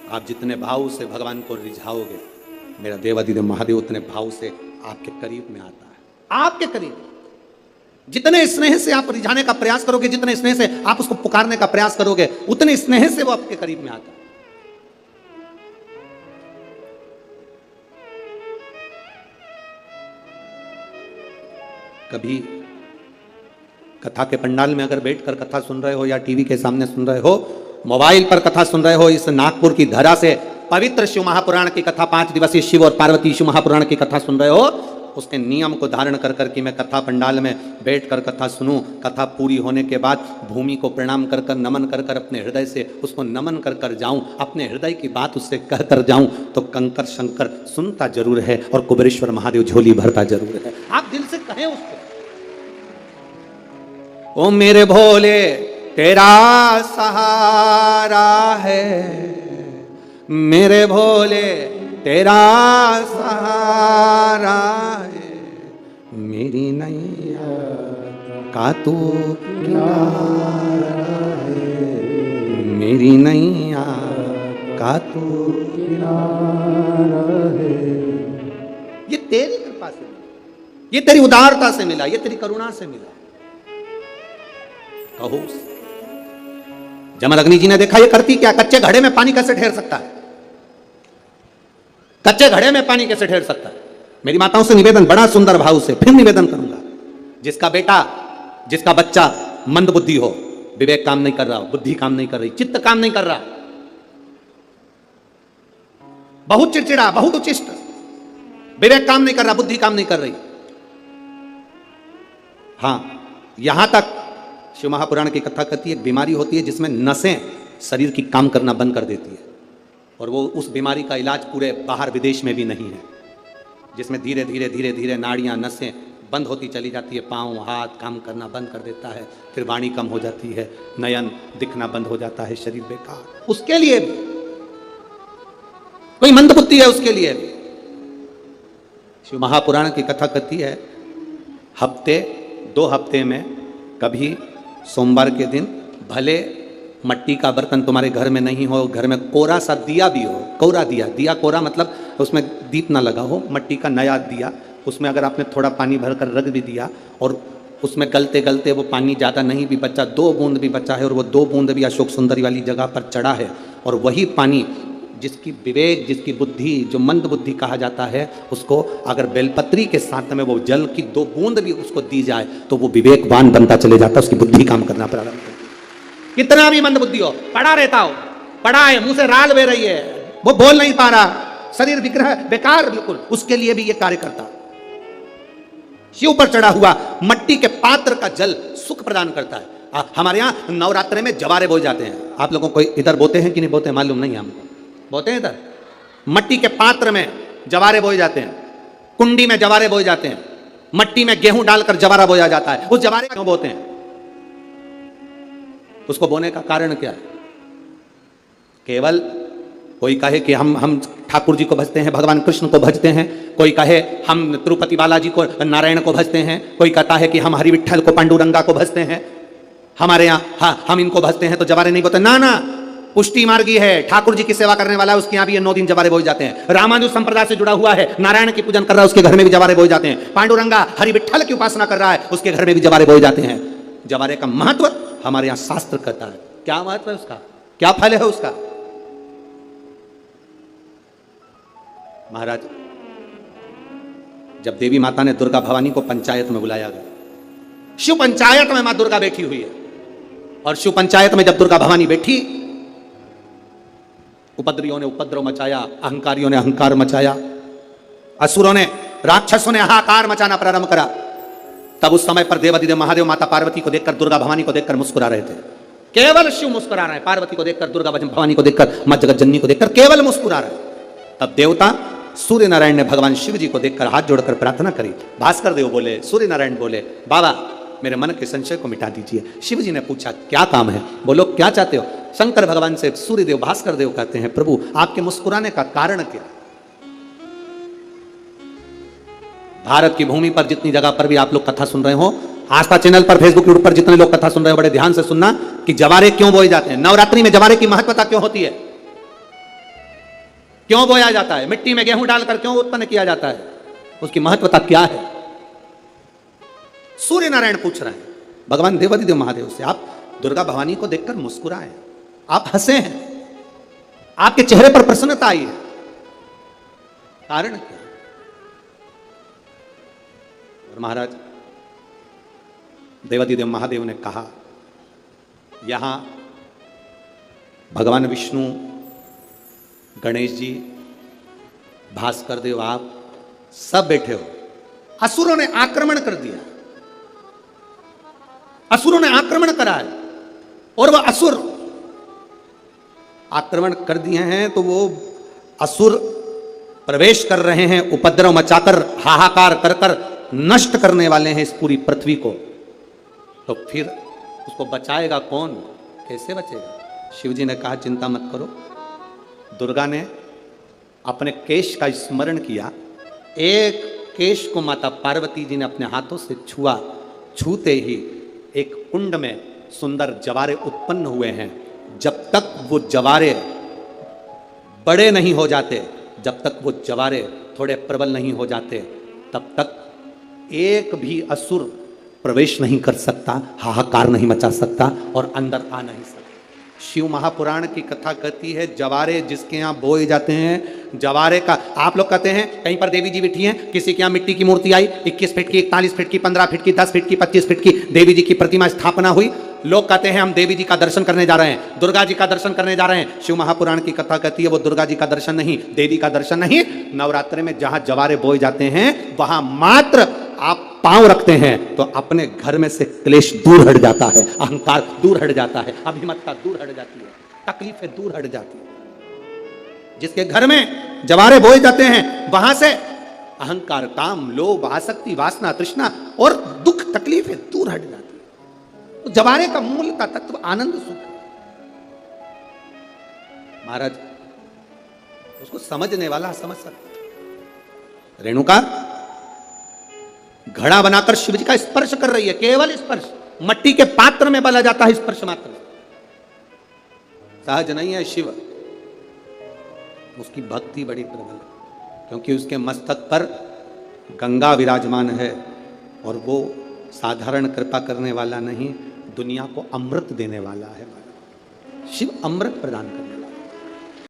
आप जितने भाव से भगवान को रिझाओगे, मेरा देवाधिदेव महादेव उतने भाव से आपके करीब में आता है, आपके करीब। जितने स्नेह से आप रिझाने का प्रयास करोगे, जितने स्नेह से आप उसको पुकारने का प्रयास करोगे, उतने स्नेह से वो आपके करीब में आता है। कभी कथा के पंडाल में अगर बैठकर कथा सुन रहे हो, या टीवी के सामने सुन रहे हो, मोबाइल पर कथा सुन रहे हो, इस नागपुर की धरा से पवित्र शिव महापुराण की कथा, 5 दिवसीय शिव और पार्वती शिव महापुराण की कथा सुन रहे हो, उसके नियम को धारण कर करके मैं कथा पंडाल में बैठकर कथा सुनूं, कथा पूरी होने के बाद भूमि को प्रणाम कर कर, नमन कर कर, अपने हृदय से उसको नमन कर कर जाऊं, अपने हृदय की बात उससे कह कर जाऊं, तो कंकर शंकर सुनता जरूर है और कुबेरेश्वर महादेव झोली भरता जरूर है। आप दिल से कहें उसको, ओ मेरे भोले तेरा सहारा है, मेरे भोले तेरा सहारा है, मेरी नैया का तू किनारा है, मेरी नैया का तू किनारा है। ये तेरी कृपा से मिला, ये तेरी उदारता से मिला, ये तेरी करुणा से मिला। कहो जमदग्नि जी ने देखा ये करती क्या, कच्चे घड़े में पानी कैसे ठहर सकता है, कच्चे घड़े में पानी कैसे ठहर सकता है। मेरी माताओं से निवेदन, बड़ा सुंदर भाव से फिर निवेदन करूंगा, जिसका बेटा, जिसका बच्चा मंद बुद्धि हो, विवेक काम नहीं कर रहा हो, बुद्धि काम नहीं कर रही, चित्त काम नहीं कर रहा, बहुत चिड़चिड़ा, बहुत उचिष्ट, विवेक काम नहीं कर रहा, बुद्धि काम नहीं कर रही, हां यहां तक शिव महापुराण की कथा कहती है, एक बीमारी होती है जिसमें नसें शरीर की काम करना बंद कर देती है, और वो उस बीमारी का इलाज पूरे बाहर विदेश में भी नहीं है, जिसमें धीरे धीरे धीरे धीरे नाड़ियां, नसें बंद होती चली जाती है, पाँव हाथ काम करना बंद कर देता है, फिर वाणी कम हो जाती है, नयन दिखना बंद हो जाता है, शरीर बेकार। उसके लिए भी कोई मंदबुद्धि है, उसके लिए भी शिव महापुराण की कथा कहती है, हफ्ते 2 हफ्ते में कभी सोमवार के दिन भले मट्टी का बर्तन तुम्हारे घर में नहीं हो, घर में कोरा सा दिया भी हो, कोरा दिया, दिया कोरा मतलब उसमें दीप ना लगा हो, मट्टी का नया दिया, उसमें अगर आपने थोड़ा पानी भरकर रख भी दिया और उसमें गलते गलते वो पानी ज़्यादा नहीं भी बचा, 2 बूंद भी बचा है, और वो 2 बूंद भी अशोक सुंदरी वाली जगह पर चढ़ा है, और वही पानी जिसकी विवेक, जिसकी बुद्धि, जो मंद बुद्धि कहा जाता है, उसको अगर बेलपत्री के साथ में वो जल की 2 बूंद भी उसको दी जाए तो वो विवेकवान बनता चले जाता है, उसकी बुद्धि काम करना प्रारंभ करती है। कितना भी मंद बुद्धि हो, पड़ा रहता हो, पड़ा है, मुंह से राल बह रही है, वो बोल नहीं पा रहा, शरीर विग्रह बेकार बिल्कुल, उसके लिए भी ये कार्य करता। शिव पर चढ़ा हुआ मट्टी के पात्र का जल सुख प्रदान करता है। हमारे यहाँ नवरात्रे में जवारे बोए जाते हैं, आप लोगों को इधर बोते हैं कि नहीं बोते मालूम नहीं, हमको बोते हैं इधर, मट्टी के पात्र में जवारे बोए जाते हैं, कुंडी में जवारे बोए जाते हैं, मट्टी में गेहूं डालकर जवारा बोया जाता है। उस जवारे क्यों बोते हैं, उसको बोने का कारण क्या है? केवल कोई कहे कि हम ठाकुर जी को भजते हैं, भगवान कृष्ण को भजते हैं, कोई कहे हम तिरुपति बालाजी को, नारायण को भजते हैं, कोई कहता है कि हम हरि विट्ठल को, पांडुरंगा को भजते हैं, हमारे यहाँ हम इनको भजते हैं तो जवारे नहीं बोते। ना ना, पुष्टि मार्गी है, ठाकुर जी की सेवा करने वाला है, उसके यहाँ भी ये 9 दिन जवारे बोए जाते हैं। रामानुज संप्रदाय से जुड़ा हुआ है, नारायण की पूजन कर रहा है, उसके घर में भी जवारे बोए जाते हैं। पांडुरंगा हरि विट्ठल की उपासना कर रहा है, उसके घर में भी जवारे बोए जाते हैं। जवारे का महत्व हमारे यहाँ शास्त्र कहता है। क्या महत्व है उसका, क्या फल है उसका? महाराज, जब देवी माता ने दुर्गा भवानी को पंचायत में बुलाया गया, शिव पंचायत में मां दुर्गा बैठी हुई है, और शिव पंचायत में जब दुर्गा भवानी बैठी, उपद्रवियों ने उपद्रव मचाया, अहंकारियों ने अहंकार मचाया, असुरों ने, राक्षसों ने हाहाकार मचाना प्रारंभ करा। तब उस समय पर देवाधिदेव महादेव माता पार्वती को देखकर, दुर्गा भवानी को देखकर मुस्कुरा रहे थे। केवल शिव मुस्कुरा रहे हैं, पार्वती को देखकर, दुर्गा भवानी को देखकर, मां जगत जननी को देखकर केवल मुस्कुरा रहे। तब देवता सूर्य नारायण ने भगवान शिव जी को देखकर हाथ जोड़कर प्रार्थना करी। भास्कर देव बोले, सूर्य नारायण बोले, बाबा मेरे मन के संशय को मिटा दीजिए। शिव जी ने पूछा क्या काम है, बोलो क्या चाहते हो? शंकर भगवान से सूर्य देव, भास्कर देव कहते हैं, प्रभु आपके मुस्कुराने का कारण क्या? भारत की भूमि पर जितनी जगह पर भी आप लोग कथा सुन रहे हो, आस्था चैनल पर, फेसबुक यूट्यूब पर जितने लोग कथा सुन रहे हो, बड़े ध्यान से सुनना कि जवारे क्यों बोए जाते हैं, नवरात्रि में जवारे की महत्वता क्यों होती है। क्यों बोया जाता है, मिट्टी में गेहूं डालकर क्यों उत्पन्न किया जाता है, उसकी महत्वता क्या है? सूर्य नारायण पूछ रहे हैं भगवान देवाधिदेव महादेव से। आप दुर्गा भवानी को देखकर मुस्कुराए, आप हंसे हैं, आपके चेहरे पर प्रसन्नता आई है, कारण क्या? और महाराज देवाधिदेव महादेव ने कहा, यहां भगवान विष्णु, गणेश जी, भास्कर देव, आप सब बैठे हो। असुरों ने आक्रमण कर दिया, असुरों ने आक्रमण करा है, और वह असुर आक्रमण कर दिए हैं तो वो असुर प्रवेश कर रहे हैं, उपद्रव मचाकर, हाहाकार कर कर नष्ट करने वाले हैं इस पूरी पृथ्वी को। तो फिर उसको बचाएगा कौन, कैसे बचेगा? शिव जी ने कहा, चिंता मत करो। दुर्गा ने अपने केश का स्मरण किया, एक केश को माता पार्वती जी ने अपने हाथों से छुआ, छूते ही एक कुंड में सुंदर जवारे उत्पन्न हुए हैं। जब तक वो जवारे बड़े नहीं हो जाते, जब तक वो जवारे थोड़े प्रबल नहीं हो जाते, तब तक एक भी असुर प्रवेश नहीं कर सकता, हाहाकार नहीं मचा सकता और अंदर आ नहीं सकता। शिव महापुराण की कथा कहती है, जवारे जिसके यहाँ बोए जाते हैं, जवारे का, आप लोग कहते हैं कहीं पर देवी जी बैठी हैं, किसी के यहाँ मिट्टी की मूर्ति आई, 21 फीट की, 41 फीट की, 15 फीट की, 10 फीट की, 25 फीट की देवी जी की प्रतिमा स्थापना हुई। लोग कहते हैं हम देवी जी का दर्शन करने जा रहे हैं, दुर्गा जी का दर्शन करने जा रहे हैं। शिव महापुराण की कथा कहती है वो दुर्गा जी का दर्शन नहीं, देवी का दर्शन नहीं, नवरात्रि में जहां जवारे बोए जाते हैं वहां मात्र आप पांव रखते हैं तो अपने घर में से क्लेश दूर हट जाता है, अहंकार दूर हट जाता है, अभिमतता दूर हट जाती है, तकलीफें दूर हट जाती है। जिसके घर में जवारे बोए जाते हैं वहां से अहंकार, काम, लोभ, आसक्ति, वासना, तृष्णा और दुख, तकलीफें दूर हट जाती है। तो जवारे का मूल का तत्व आनंद सुख है। महाराज उसको समझने वाला समझ सकता। रेणुका घड़ा बनाकर शिव जी का स्पर्श कर रही है, केवल स्पर्श, मट्टी के पात्र में बला जाता है स्पर्श मात्र, सहज नहीं है शिव। उसकी भक्ति बड़ी प्रबल है क्योंकि उसके मस्तक पर गंगा विराजमान है और वो साधारण कृपा करने वाला नहीं, दुनिया को अमृत देने वाला है। शिव अमृत प्रदान करता है।